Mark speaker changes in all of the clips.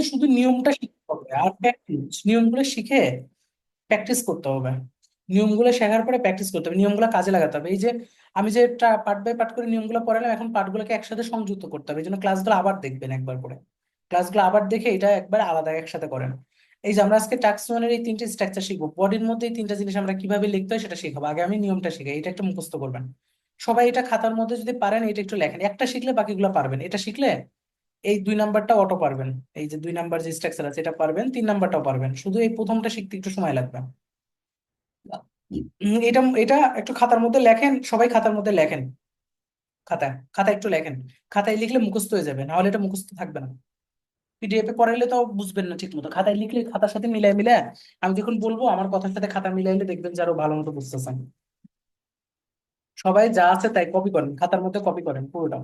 Speaker 1: শুধু নিয়মটা শিখতে হবে আর প্র্যাকটিস, নিয়মগুলো শিখে প্র্যাকটিস করতে হবে। নিয়মগুলো শেখার পরে প্র্যাকটিস করতে হবে, নিয়মগুলো কাজে লাগাতে হবে। এই যে আমি যে পার্ট বাই পার্ট করে নিয়মগুলো পড়ালাম, এখন পার্টগুলোকে একসাথে সংযুক্ত করতে হবে। এই জন্য ক্লাসগুলো আবার দেখবেন একবার করে, ক্লাসগুলো আবার দেখে এটা একবার আলাদা একসাথে করেন। এই যে আমরা আজকে টাস্ক ওয়ানের এই তিনটে স্ট্রাকচার শিখবো, বডির মধ্যে এই তিনটা জিনিস আমরা কিভাবে লিখতে হয় সেটা শিখাবো। আগে আমি নিয়মটা শিখাই, এটা একটু মুখস্থ করবেন সবাই। এটা খাতার মধ্যে যদি পারেন এটা একটু লেখেন, একটা শিখলে বাকিগুলো পারবেন। এটা শিখলে এই 2 নাম্বারটা অটো পারবেন, এই যে 2 নাম্বার যে স্ট্রাকচার আছে এটা পারবেন, 3 নাম্বারটাও পারবেন। শুধু এই প্রথমটা শিখতে একটু সময় লাগবে। এটা এটা একটু খাতার মধ্যে লেখেন, সবাই খাতার মধ্যে লেখেন। খাতায় খাতায় একটু লেখেন, খাতায় লিখলে মুখস্থ হয়ে যাবে, নাহলে এটা মুখস্থ থাকবে না। পিডিএফ এ পড়াইলে তো বুঝবেন না ঠিক মতো, খাতায় লিখলে খাতার সাথে মিলাই মিলাই আমি যখন বলবো আমার কথার সাথে খাতা মিলাইলে দেখবেন যে আরো ভালো মতো বুঝতেছেন। সবাই যা আছে তাই কপি করেন, খাতার মধ্যে কপি করেন পুরোটা।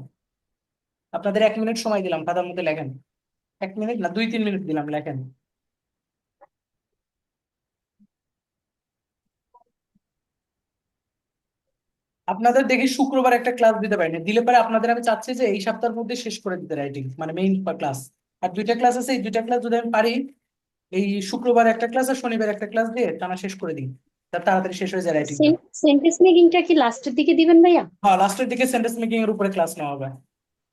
Speaker 1: আপনাদের 1 মিনিট সময় দিলাম, খাতার মধ্যে লেখেন। 1 মিনিট না, 2-3 মিনিট দিলাম, লেখেন। আপনাদের দেখি শুক্রবার একটা ক্লাস দিতে পারিনি, দিলে পারে আপনাদের আমি চাচ্ছি যে এই সপ্তাহের মধ্যে শেষ করে দিতে রাইটিং, মানে মেইন ক্লাস। আর 2টা ক্লাস আছে, এই 2টা ক্লাস যদি আমি পারি, এই শুক্রবার একটা ক্লাস আর শনিবার একটা ক্লাস দিয়ে টানা শেষ করে দিই, তার তাড়াতাড়ি শেষ হয়ে যায় রাইটিংটা।
Speaker 2: সেন্টেন্স মেকিংটা কি লাস্টের দিকে দিবেন ভাইয়া?
Speaker 1: হ্যাঁ, লাস্টের দিকে সেন্টেন্স মেকিং এর উপরে ক্লাস নেওয়া হবে।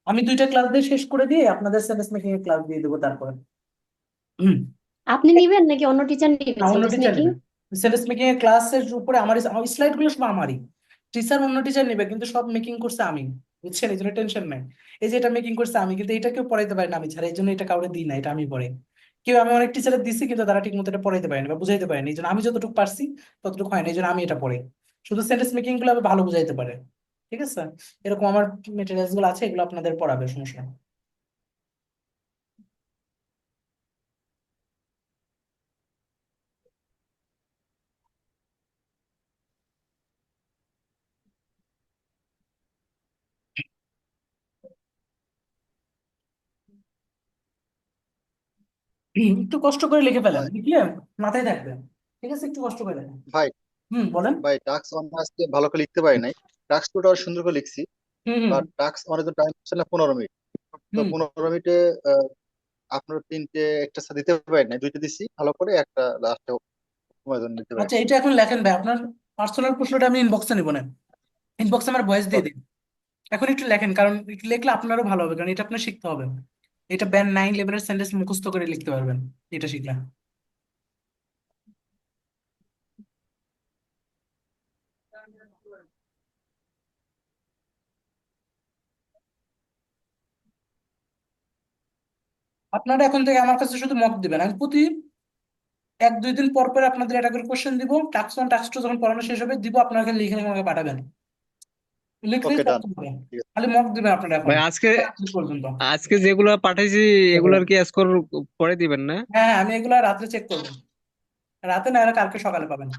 Speaker 1: আমি 2টা ক্লাস দিয়ে শেষ করে দিয়ে আপনাদের সেন্টেন্স মেকিং এর ক্লাস দিয়ে দেবো তারপরে। হুম।
Speaker 2: আপনি নিবেন নাকি অন্য টিচার
Speaker 1: না,
Speaker 2: নিবে
Speaker 1: অন্য
Speaker 2: সেন্টেন্স
Speaker 1: টিচার
Speaker 2: মেকিং?
Speaker 1: নেবে। সেন্টেন্স মেকিং এর ক্লাসের উপরে আমার স্লাইড গুলো সব আমারই। টিচার অন্য টিচার নেবে, কিন্তু সব মেকিং করছে আমি, বুঝছেন? এই জন্য টেনশন নাই। এই যে এটা মেকিং করছে আমি, কিন্তু এটা কেউ পড়াইতে পারে না আমি ছাড়া, এই জন্য এটা কাউকে দিই না, এটা আমি পড়াই। কেউ, আমি অনেক টিচারের দিছি কিন্তু তারা ঠিক মতো এটা পড়াইতে পারেনি বা বুঝাইতে পারেনি, এই জন্য আমি যতটুকু পারছি ততটুকু হয় না, এই জন্য আমি এটা পড়াই। শুধু সেন্টেন্স মেকিং গুলো আমি ভালো বুঝাইতে পারে। ঠিক আছে, এরকম আমার মেটেরিয়ালস গুলো আছে, এগুলো আপনাদের পড়াবে, সমস্যা নেই। একটু কষ্ট করে লিখে ফেলেন,
Speaker 3: ভাই
Speaker 1: লিখলে মাথায় থাকবে। ঠিক আছে, একটু কষ্ট করে লেখেন।
Speaker 3: ভাই
Speaker 1: বলেন।
Speaker 3: ভাই টাস্ক অন আজকে ভালো করে লিখতে পারি নাই। টাস্ক টুটা সুন্দর করে লিখছি,
Speaker 1: হুম হুম
Speaker 3: বাট টাস্ক অনের জন্য টাইম হচ্ছে না 15 মিনিট। তো
Speaker 1: হুম
Speaker 3: 15 মিনিটে আপনার তিনটে একটা সাথে দিতে পারি নাই, দুইটা দিছি ভালো করে, একটা লাস্টে সময় জন্য দিতে পারি
Speaker 1: আচ্ছা, এটা এখন লেখেন ভাই, আপনার পার্সোনাল প্রশ্নটা আমি ইনবক্সে নিব না, ইনবক্সে আমার ভয়েস দিয়ে
Speaker 3: নাই।
Speaker 1: দিন। এখন একটু লেখেন, কারণ একটু লিখলে আপনারও ভালো হবে, কারণ এটা আপনার শিখতে হবে। এটা ব্যান্ড 9 লেভেলের সেন্টেন্স মুখস্থ করে লিখতে পারবেন এটা শিখলে। আপনারা এখন থেকে আমার কাছে শুধু মক দিবেন, আমি প্রতি 1-2 দিন পর পর আপনাদের এটা করে কোশ্চেন দিব, টাস্ক 1 টাস্ক 2 যখন পড়ানো শেষ হবে দিব, আপনারা খালি লিখে লিখে আমাকে পাঠাবেন, লিখলেই
Speaker 3: ওকে,
Speaker 1: সব
Speaker 3: ডান।
Speaker 1: হবে।
Speaker 3: ঠিক আছে।
Speaker 1: খালি মক দিবেন আপনারা এখন
Speaker 4: ভাই আজকে
Speaker 1: শেষ পর্যন্ত।
Speaker 4: আজকে যেগুলো পাঠাইছি এগুলার কি স্কোর পরে দিবেন না?
Speaker 1: হ্যাঁ হ্যাঁ, আমি এগুলো রাত্রে চেক করবো, রাতে না হলে কালকে সকালে পাবেন।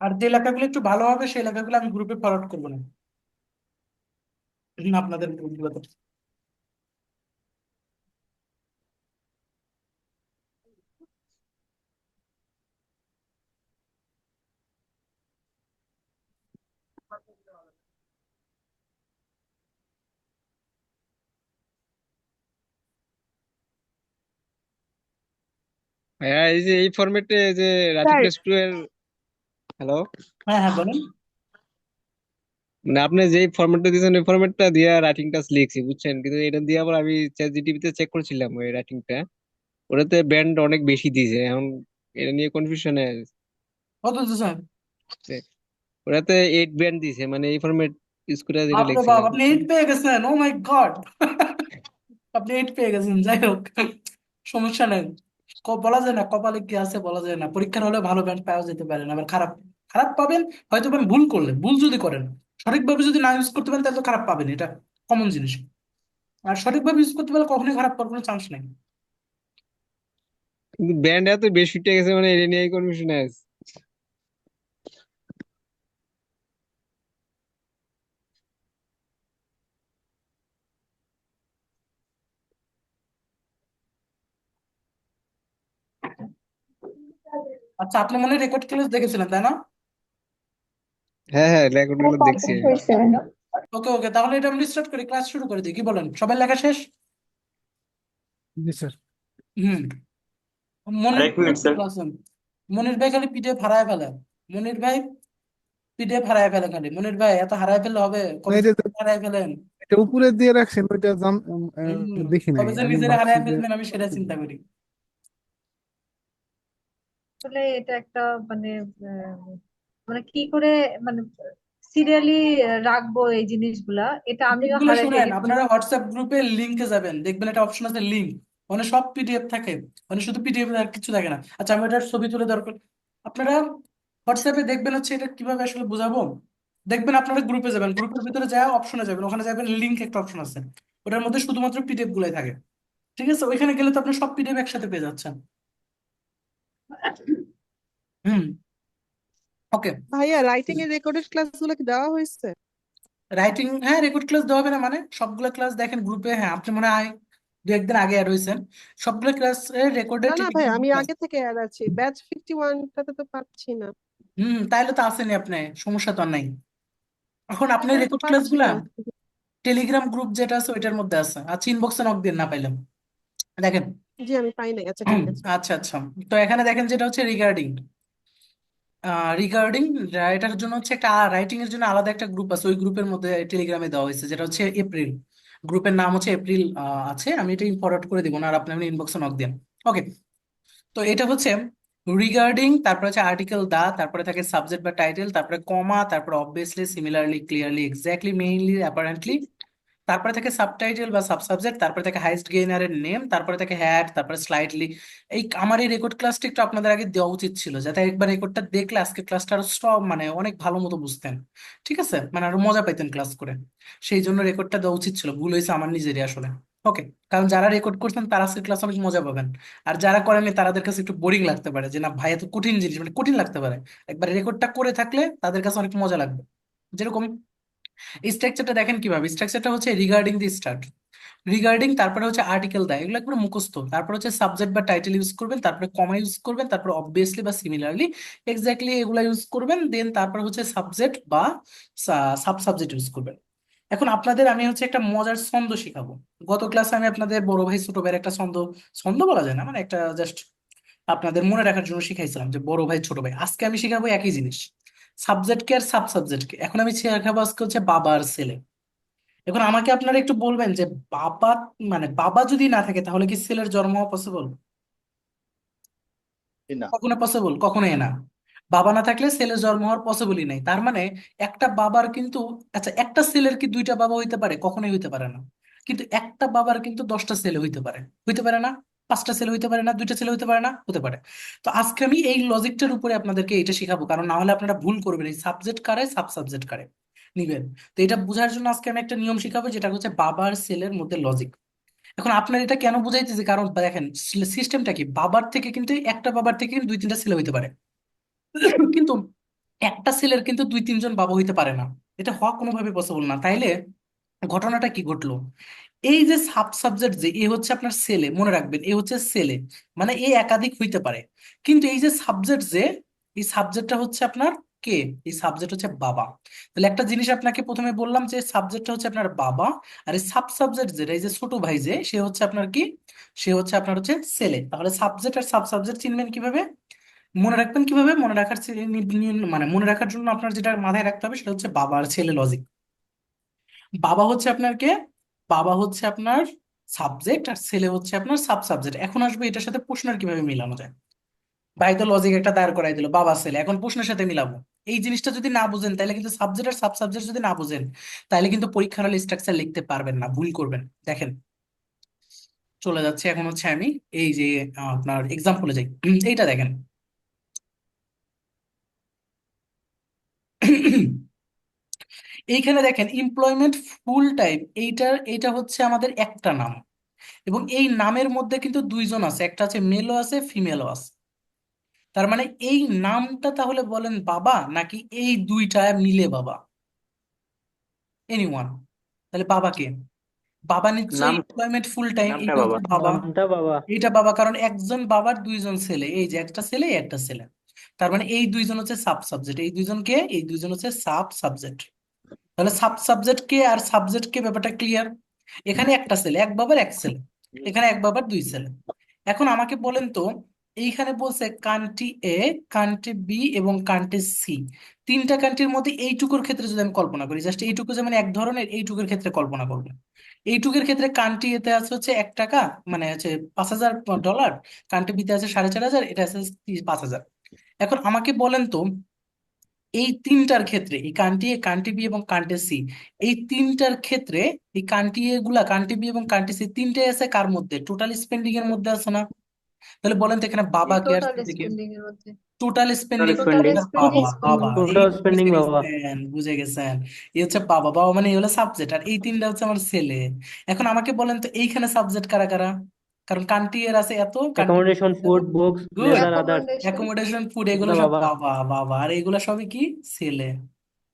Speaker 1: আর যে লেখাগুলো একটু ভালো হবে সেই লেখাগুলো আমি গ্রুপে ফরওয়ার্ড করবো না, আপনাদের গ্রুপগুলোতে।
Speaker 4: ভাইয়া এই যে এই ফরম্যাটে যে রাটিং
Speaker 2: স্যার,
Speaker 4: টেস্ট টু এর, হ্যালো,
Speaker 1: হ্যাঁ হ্যাঁ, বলেন।
Speaker 4: মানে আপনি যে ফরম্যাটটা দিয়েছেন ওই ফরম্যাটটা দিয়ে রাইটিং টাস্ক লিখছি বুঝছেন, কিন্তু এটা দিয়ে আবার আমি চ্যাট জিটিপিতে চেক করেছিলাম ওই রাইটিংটা, ওটাতে ব্যান্ড অনেক বেশি দিয়েছে এখন, এটা নিয়ে কনফিউশনে
Speaker 1: কত দিচ্ছেন?
Speaker 4: ওটাতে 8 ব্যান্ড দিয়েছে, মানে এই ফরম্যাট ইউজ করে যেটা
Speaker 1: বাপরে বাপ,
Speaker 4: লিখছিলাম
Speaker 1: আপনি
Speaker 4: বুঝছেন।
Speaker 1: 8 পেয়ে গেছেন, ও মাই গড! আপনি 8 পেয়ে গেছেন, যাই হোক, সমস্যা নেই। বলা যায় না কপালে কি আছে, বলা যায় না। পরীক্ষার হলে ভালো ব্যান্ড পাওয়া যেতে পারে না, আবার খারাপ খারাপ পাবেন। হয়তো আপনি ভুল করলে, ভুল যদি করেন, সঠিকভাবে যদি না ইউজ করতে পারেন তাহলে তো খারাপ পাবেন, এটা কমন জিনিস। আর সঠিকভাবে ইউজ করতে পারলে কখনোই খারাপ পাওয়ার কোনো চান্স নেই।
Speaker 4: কিন্তু ব্যান্ড এত বেশি উঠে গেছে, মানে এটা নিয়ে কনফিউশনে আছে।
Speaker 1: আচ্ছা, আপনি মনে রেকর্ড ক্লাস দেখেছিলেন তাই না?
Speaker 4: হ্যাঁ হ্যাঁ, রেকর্ড গুলো দেখছি আমি।
Speaker 1: ওকে ওকে, তাহলে এটা আমি স্টার্ট করি, ক্লাস শুরু করে দিই, কি বলেন? সবাই লেখা শেষ?
Speaker 5: জি স্যার।
Speaker 1: হুম। মনির
Speaker 6: আরেক মিনিট স্যার।
Speaker 1: ক্লাস মনির ভাই খালি পিডিএফ হারায় ফেলে। মনির ভাই পিডিএফ হারায় ফেলে খালি। মনির ভাই এত হারায় ফেললে হবে?
Speaker 5: না,
Speaker 1: কবে
Speaker 5: এই
Speaker 1: যে
Speaker 5: যে
Speaker 1: হারায় ফেলেন।
Speaker 5: এটা উপরে দিয়ে রাখছেন ওইটা
Speaker 1: হম।
Speaker 5: দেখি নাই,
Speaker 1: কবে যে
Speaker 5: আমি
Speaker 1: নিজেরা
Speaker 5: ভাবছি
Speaker 1: হারায়
Speaker 5: যে
Speaker 1: ফেলবেন আমি সেটা চিন্তা করি।
Speaker 7: আসলে এটা একটা মানে মানে কি করে মানে সিরিয়ালি রাখবো এই জিনিসগুলা, এটা আমিও
Speaker 1: লিঙ্কগুলো
Speaker 7: হারাই
Speaker 1: শুনেন,
Speaker 7: ফেলি মানে।
Speaker 1: আপনারা হোয়াটসঅ্যাপ গ্রুপে লিঙ্কে যাবেন, দেখবেন একটা অপশন আছে লিঙ্ক, মানে সব পিডিএফ থাকে, মানে শুধু পিডিএফ আর কিছু থাকে না। আচ্ছা, আমি এটার ছবি তুলে দরকার, আপনারা হোয়াটসঅ্যাপে দেখবেন হচ্ছে এটা কিভাবে আসলে বোঝাবো। দেখবেন আপনারা গ্রুপে যাবেন, গ্রুপের ভিতরে যাওয়া অপশনে যাবেন, ওখানে যাবেন লিঙ্ক একটা অপশন আছে, ওটার মধ্যে শুধুমাত্র পিডিএফ গুলাই থাকে। ঠিক আছে, ওইখানে গেলে তো আপনি সব পিডিএফ একসাথে পেয়ে যাচ্ছেন। হুম। ওকে।
Speaker 8: ভাইয়া, রাইটিং এর রেকর্ডেড ক্লাসগুলো কি দেওয়া হয়েছে?
Speaker 1: রাইটিং, হ্যাঁ রেকর্ড ক্লাস দেওয়া হবে না মানে? সবগুলো ক্লাস দেখেন গ্রুপে, হ্যাঁ আপনি মনে হয় দু একদিন আগে অ্যাড হয়েছেন। সবগুলো ক্লাস রেকর্ডেড
Speaker 8: না না ভাই,
Speaker 1: টেলিগ্রাম
Speaker 8: আমি
Speaker 1: গ্রুপে আছে।
Speaker 8: আগে থেকে অ্যাড আছি, ব্যাচ 51টাতে তো পাচ্ছি না।
Speaker 1: তাইলে তো আসেনি আপনি, সমস্যা তো আর নাই। এখন আপনি
Speaker 8: এখানে তো
Speaker 1: রেকর্ড
Speaker 8: পাচ্ছি
Speaker 1: ক্লাসগুলা
Speaker 8: না।
Speaker 1: টেলিগ্রাম গ্রুপ যেটা আছে ওইটার মধ্যে আছে, আচ্ছা ইনবক্সে নক দিন না পাইলাম। দেখেন।
Speaker 8: জি, আমি পাই নাই। আচ্ছা, ঠিক আছে।
Speaker 1: আচ্ছা আচ্ছা, তো এখানে দেখেন যেটা হচ্ছে রিগার্ডিং, রিগার্ডিং এটার জন্য হচ্ছে একটা রাইটিং এর জন্য আলাদা একটা গ্রুপ আছে, ওই গ্রুপের মধ্যে টেলিগ্রামে দেওয়া হয়েছে, যেটা হচ্ছে এপ্রিল। গ্রুপের নাম হচ্ছে এপ্রিল আছে, আমি এটা ফরওয়ার্ড করে দিব না, আর আপনি ইনবক্সে নক দেন। ওকে। তো এটা হচ্ছে রিগার্ডিং, তারপরে হচ্ছে আর্টিকেল দা, তারপরে থাকে সাবজেক্ট বা টাইটেল, তারপরে কমা, তারপরে obviously, similarly, clearly, exactly, mainly, apparently, তারপরে থাকে সাবটাইটেল বা সাব সাবজেক্ট, তারপরে থাকে হাইস্ট গেইনারের নেম, তারপরে থাকে হ্যাট, তারপরে স্লাইডলি। আমার এই রেকর্ড ক্লাসটা একটু আপনাদের আগে দেওয়া উচিত ছিল, যাতে একবার রেকর্ডটা দেখলে আজকে ক্লাসটা আরো সব মানে অনেক ভালো মতো বুঝতেন। ঠিক আছে, মানে আরো মজা পাইতেন ক্লাস করে। সেই জন্য রেকর্ডটা দেওয়া উচিত ছিল, ভুল হয়েছে আমার নিজেরই আসলে। ওকে। কারণ যারা রেকর্ড করছেন তারা আজকের ক্লাস অনেক মজা পাবেন, আর যারা করেনি তাদের কাছে একটু বোরিং লাগতে পারে, যে না ভাই এত কঠিন জিনিস, মানে কঠিন লাগতে পারে। একবার রেকর্ডটা করে থাকলে তাদের কাছে অনেক মজা লাগবে। যেরকম স্ট্রাকচারটা দেখেন কিভাবে, স্ট্রাকচারটা হচ্ছে রিগার্ডিং দি স্টার্ট, রিগার্ডিং, তারপরে হচ্ছে আর্টিকেল দেয়, এগুলো একবার মুখস্থ, তারপর হচ্ছে সাবজেক্ট বা টাইটেল ইউজ করবেন, তারপরে কমা ইউজ করবেন, তারপর অবভিয়াসলি বা সিমিলারলি, এক্স্যাক্টলি, এগুলা ইউজ করবেন, দেন তারপর হচ্ছে সাবজেক্ট বা সাব সাবজেক্ট ইউজ করবেন। এখন আপনাদের আমি হচ্ছে একটা মজার ছন্দ শিখাবো। গত ক্লাসে আমি আপনাদের বড় ভাই ছোট ভাইয়ের একটা ছন্দ, ছন্দ বলা যায় না, মানে একটা জাস্ট আপনাদের মনে রাখার জন্য শিখাইছিলাম যে বড় ভাই ছোট ভাই। আজকে আমি শিখাবো একই জিনিস, সাবজেক্টকে আর সাব সাবজেক্টকে। এখন আমি শেখাবো আজকে হচ্ছে বাবা আর ছেলে। এখন আমাকে আপনারা একটু বলবেন যে বাবা, মানে বাবা যদি না থাকে তাহলে কি ছেলের জন্ম হওয়া পসিবল?
Speaker 3: না।
Speaker 1: কখনো পসিবল, কখনোই না। বাবা না থাকলে ছেলের জন্ম হওয়ার পসিবলই নাই, তার মানে একটা বাবার কিন্তু, আচ্ছা একটা ছেলের কি দুইটা বাবা হইতে পারে? কখনোই হইতে পারে না। কিন্তু একটা বাবার কিন্তু 10টা ছেলে হইতে পারে, হইতে পারে না? 5টা ছেলে হইতে পারে না? 2টা ছেলে হইতে পারে না? হতে পারে। তো আজকে আমি এই লজিকটার উপরে আপনাদেরকে এটা শিখাবো, কারণ না হলে আপনারা ভুল করবেন, এই সাবজেক্ট কারে সাব সাবজেক্ট কারে নিবেন। তো এটা বোঝার জন্য আজকে আমি একটা নিয়ম শিখাবো, যেটা হচ্ছে বাবার ছেলের মধ্যে লজিক। এখন আপনার এটা কেন বুঝাইতেছি, কারণ দেখেন সিস্টেমটা কি, বাবার থেকে কিন্তু, একটা বাবার থেকে কিন্তু 2-3টা ছেলে হইতে পারে, কিন্তু একটা ছেলের কিন্তু 2-3 জন বাবা হইতে পারে না। এটা হওয়া কোনোভাবে পসিবল না। তাইলে ঘটনাটা কি ঘটলো, এই যে সাব সাবজেক্ট, যে এ হচ্ছে আপনার ছেলে, মনে রাখবেন এ হচ্ছে ছেলে, মানে এ একাধিক হইতে পারে। কিন্তু এই যে সাবজেক্ট, যে এই সাবজেক্টটা হচ্ছে আপনার কে, এই সাবজেক্ট হচ্ছে বাবা। তাহলে একটা জিনিস আপনাকে প্রথমে বললাম যে সাবজেক্টটা হচ্ছে আপনার বাবা, আর এই সাব সাবজেক্ট যেটা, এই যে ছোট ভাই, যে সে হচ্ছে আপনার কি, সে হচ্ছে আপনার হচ্ছে ছেলে। তাহলে সাবজেক্ট আর সাব সাবজেক্ট চিনবেন কিভাবে, মনে রাখবেন কিভাবে? মনে রাখার মানে মনে রাখার জন্য আপনার যেটা মাথায় রাখতে হবে সেটা হচ্ছে বাবা আর ছেলে লজিক। বাবা হচ্ছে আপনার কে, বাবা হচ্ছে আপনার সাবজেক্ট, আর ছেলে হচ্ছে আপনার সাব সাবজেক্ট। এখন আসবে এটার সাথে প্রশ্নের কিভাবে মিলানো যায়। ভাই তো লজিক একটা দাঁড় করাই দিল, বাবা ছেলে, এখন প্রশ্নের সাথে মিলাবো। এই জিনিসটা যদি না বুঝেন তাহলে কিন্তু সাবজেক্ট আর সাব সাবজেক্ট যদি না বুঝেন তাহলে কিন্তু পরীক্ষার হলে স্ট্রাকচার লিখতে পারবেন না, ভুল করবেন। দেখেন, চলে যাচ্ছে এখন হচ্ছে আমি এই যে আপনার এক্সাম্পলে যাই। এইটা দেখেন। এইখানে দেখেন এমপ্লয়মেন্ট ফুল টাইম, এইটা হচ্ছে আমাদের একটা নাম, এবং এই নামের মধ্যে কিন্তু 2জন আছে, একটা আছে মেলও আছে ফিমেলও আছে। তার মানে এই নামটা তাহলে বলেন বাবা, নাকি এই দুইটা মিলে বাবা? এনিওয়ান? তাহলে বাবা কে? বাবা নিশ্চয়ই
Speaker 6: নাম,
Speaker 1: এমপ্লয়মেন্ট ফুল টাইম,
Speaker 6: নামটা
Speaker 1: এইটা
Speaker 6: বাবা।
Speaker 1: হচ্ছে বাবা।
Speaker 9: নামটা বাবা।
Speaker 1: এইটা বাবা, কারণ একজন বাবার 2জন ছেলে, এই যে একটা ছেলে একটা ছেলে। তার মানে এই দুইজন হচ্ছে সাব সাবজেক্ট, এই দুইজন হচ্ছে সাব সাবজেক্ট। তাহলে সাব সাবজেক্ট কে আর সাবজেক্ট কে, ব্যাপারটা ক্লিয়ার। এখানে একটা ছেলে, এক বাবার এক ছেলে, এখানে এক বাবার দুই ছেলে। এখন আমাকে বলেন তো, এইখানে বলছে কান্ট্রি এ, কান্ট্রি বি এবং কান্ট্রি সি, তিনটা কান্ট্রির মধ্যে এইটুকুর ক্ষেত্রে যদি আমি কল্পনা করি, জাস্ট এইটুকু যেমন এক ধরনের, এইটুকুর ক্ষেত্রে কল্পনা করবো। এইটুকুর ক্ষেত্রে কান্ট্রি এতে আছে হচ্ছে 1 টাকা, মানে হচ্ছে $5,000, কান্ট্রি বিতে আছে 4,500, এটা আছে 5,000। এখন আমাকে বলেন তো, এই তিনটার ক্ষেত্রে, এই কান্ট্রি এ, কান্ট্রি বি এবং কান্ট্রি সি, এই তিনটার ক্ষেত্রে এই কান্ট্রি এ গুলা, কান্ট্রি বি এবং কান্ট্রি সি তিনটাই আছে কার মধ্যে? টোটাল স্পেন্ডিং এর মধ্যে আছে না? তাহলে বলেন তো এখানে বাবা কে আর
Speaker 7: টোটাল
Speaker 1: ছেলে কে?
Speaker 7: স্পেন্ডিং এর মধ্যে।
Speaker 1: টোটাল স্পেন্ডিং
Speaker 7: টোটাল
Speaker 1: বাবা,
Speaker 7: স্পেন্ডিং
Speaker 1: বাবা এই
Speaker 2: স্পেন্ডিং
Speaker 1: বুঝে গেছেন, বুঝে গেছেন। এই হচ্ছে বাবা, বাবা মানে এই হলো সাবজেক্ট, আর এই তিনটা হচ্ছে আমার ছেলে। এখন আমাকে বলেন তো এইখানে সাবজেক্ট কারা কারা? কারণ কান্ট্রি এর আছে এত, country
Speaker 6: accommodation, food, books,
Speaker 1: good,
Speaker 6: leisure, others.
Speaker 7: Accommodation.
Speaker 1: Accommodation, food,
Speaker 6: It's
Speaker 1: এগুলো
Speaker 6: the
Speaker 1: সব
Speaker 6: Baba.
Speaker 1: বাবা, বাবা, আর এগুলো সবই কি? ছেলে।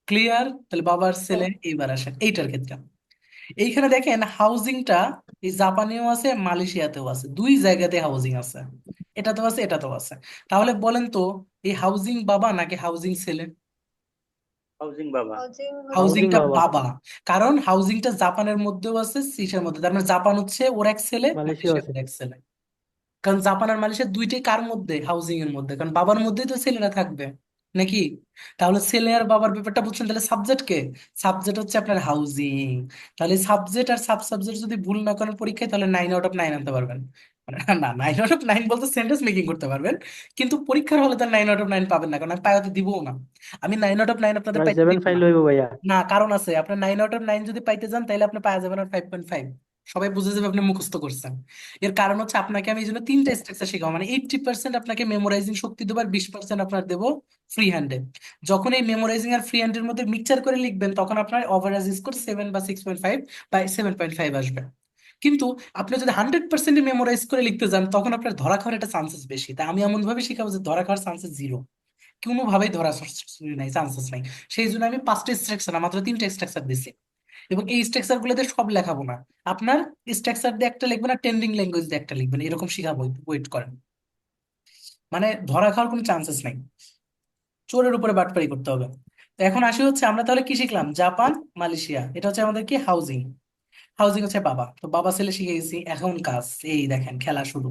Speaker 1: ক্লিয়ার? তাহলে বাবার ছেলে। এইবার আসেন এইটার ক্ষেত্রে, এইখানে দেখেন হাউজিংটা এই জাপানেও আছে, মালয়েশিয়াতেও আছে, দুই জায়গাতে হাউজিং আছে, এটাতেও আছে, এটাতেও আছে। তাহলে বলেন তো, এই হাউজিং বাবা নাকি হাউজিং ছেলে?
Speaker 7: হাউজিং হচ্ছে
Speaker 6: Housing
Speaker 1: হাউজিংটা
Speaker 6: Baba.
Speaker 1: বাবা, কারণ হাউজিংটা জাপানের মধ্যেও আছে, সিসের মধ্যে, তার মানে জাপান হচ্ছে ওর এক ছেলে,
Speaker 6: Malaysia
Speaker 1: মালয়েশিয়া
Speaker 6: আছে।
Speaker 1: ওর এক ছেলে। কারণ জাপান আর মালয়েশিয়া দুইটাই কার মধ্যে? হাউজিং এর মধ্যে, কারণ বাবার মধ্যেই তো ছেলেরা থাকবে নাকি? তাহলে ছেলে আর বাবার ব্যাপারটা বুঝছেন? তাহলে সাবজেক্ট কে? সাবজেক্ট হচ্ছে আপনার হাউজিং। তাহলে সাবজেক্ট আর সাব সাবজেক্ট যদি ভুল না করেন পরীক্ষায়, তাহলে 9 আউট অফ 9 আনতে পারবেন। মানে না, 9 আউট অফ 9 বলতে সেন্টেন্স মেকিং করতে পারবেন, কিন্তু পরীক্ষার হলে তার 9 আউট অফ 9 পাবেন না, কারণ আমি পাইতে দিবও না। আমি 9 আউট অফ 9 আপনাদের
Speaker 6: মানে
Speaker 1: পাইতে
Speaker 6: seven
Speaker 1: দিব
Speaker 6: file
Speaker 1: না।
Speaker 6: লইব ভাইয়া।
Speaker 1: না, কারণ আছে, আপনার 9 আউট অফ 9 যদি পাইতে যান, তাহলে আপনি পাওয়া যাবেন আর 5.5, সবাই বুঝে যাবে আপনি মুখস্থ করছেন। এর কারণ হচ্ছে আপনাকে আমি এই জন্য তিনটা স্ট্রাকচার শেখাবো, মানে 80% আপনাকে মেমোরাইজিং শক্তি দেবো, আর 20% আপনার দেবো ফ্রি হ্যান্ডে। যখন এই মেমোরাইজিং আর ফ্রি হ্যান্ডের মধ্যে মিক্সচার করে লিখবেন, তখন আপনার ওভারঅল স্কোর 7 বা 6.5 বা 7.5 আসবে। কিন্তু আপনি যদি 100% মেমোরাইজ করে লিখতে যান, তখন আপনার ধরা খাওয়ার একটা চান্সেস বেশি। তাই আমি এমন ভাবে শিখাবো যে ধরা খাওয়ার চান্সেস জিরো, কোনোভাবেই ধরা নাই, চান্সেস নাই। সেই জন্য আমি 5টা স্ট্রাকচার, মাত্র 3টা স্ট্রাকচার দিছি, এবং এই স্ট্রাকচার গুলোতে সব লেখাবো না। আপনার স্ট্রাকচার দিয়ে একটা লিখবেন আর টেন্ডিং ল্যাঙ্গুয়েজ দিয়ে একটা লিখবেন, এরকম শিখাবো, ওয়েট করেন। মানে ধরা খাওয়ার কোনো চান্সেস নাই, চোরের উপরে বাটপারি করতে হবে। তো এখন আসি হচ্ছে, আমরা তাহলে কি শিখলাম? জাপান, মালয়েশিয়া, এটা হচ্ছে আমাদের কি? হাউজিং। হাউজিং হচ্ছে বাবা, তো বাবা ছেলে শিখে গেছি। এখন কাজ, এই দেখেন খেলা শুরু।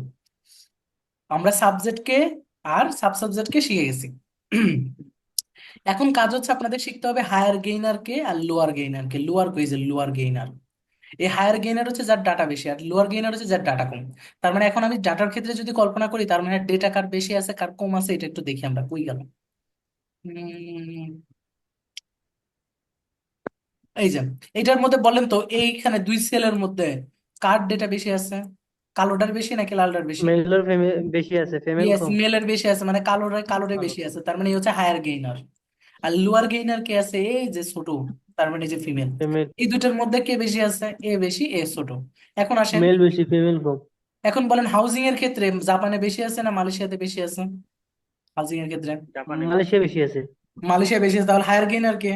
Speaker 1: আমরা সাবজেক্টকে আর সাব সাবজেক্টকে শিখে গেছি। এখন কাজ হচ্ছে আপনাদের শিখতে হবে হায়ার গেইনার কে আর লোয়ার গেইনার কে। লোয়ার কুইজের লোয়ার গেইনার, এই হায়ার গেইনার হচ্ছে যার ডাটা বেশি, আর লোয়ার গেইনার হচ্ছে যার ডাটা কম। তার মানে এখন আমি ডাটার ক্ষেত্রে যদি কল্পনা করি, তার মানে ডেটা কার বেশি আছে কার কম আছে, এটা একটু দেখি আমরা। কই গেল? উম, এই যে এটার মধ্যে বলেন তো, এইখানে দুই সেলের মধ্যে কার ডেটা বেশি আছে? কালোটার বেশি নাকি লালটার বেশি?
Speaker 6: মেল আর ফিমেল বেশি আছে, ফিমেল
Speaker 1: ইয়েস,
Speaker 6: কম।
Speaker 1: মেলের বেশি আছে, মানে কালোরে বেশি আছে, তার মানে এই হচ্ছে হায়ার গেইনার। আর লোয়ার গেইনার কে আছে? এই যে ছোট, তার মানে এই যে ফিমেল।
Speaker 6: ফিমেল।
Speaker 1: এই দুটার মধ্যে কে বেশি আছে? এ বেশি, এ ছোট। এখন আসেন,
Speaker 6: মেল বেশি, ফিমেল কম।
Speaker 1: এখন বলেন হাউজিং এর ক্ষেত্রে জাপানে বেশি আছে না মালয়েশিয়াতে বেশি আছে? হাউজিং এর ক্ষেত্রে
Speaker 6: মালয়েশিয়া বেশি আছে।
Speaker 1: মালয়েশিয়া বেশি আছে, তাহলে হায়ার গেইনার কে?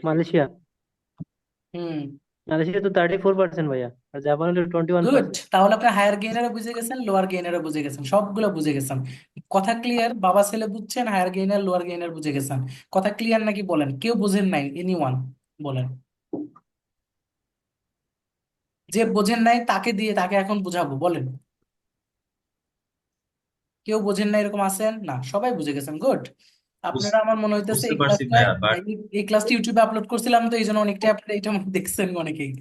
Speaker 6: মালয়েশিয়া।
Speaker 1: হুম,
Speaker 6: মালয়েশিয়া তো 34% ভাইয়া, আর জাপানে তো
Speaker 1: গুড।
Speaker 6: 21%।
Speaker 1: তাহলে আপনি হায়ার গেইনারও বুঝে গেছেন, লোয়ার গেইনারও বুঝে গেছেন, সবগুলো বুঝে গেছেন। কথা ক্লিয়ার? বাবা ছেলে বুঝছেন, হায়ার গেইনার লোয়ার গেইনার বুঝে গেছেন। কথা ক্লিয়ার নাকি বলেন? কেউ বুঝেন নাই? এনিওয়ান বলেন। যে বোঝেন নাই তাকে দিয়ে, তাকে এখন বুঝাবো, বলেন। কেউ বোঝেন না এরকম আছেন না? সবাই বুঝে গেছেন, গুড। আপনারা, আমার মনে হইতেছে
Speaker 9: বুঝতে
Speaker 1: এই
Speaker 9: পারছি
Speaker 1: ক্লাসটা,
Speaker 9: ভাইয়া, বাট
Speaker 1: এই ক্লাসটা ইউটিউবে আপলোড করছিলাম, তো এই জন্য অনেকটাই আপনারা এটা দেখছেন অনেকেই।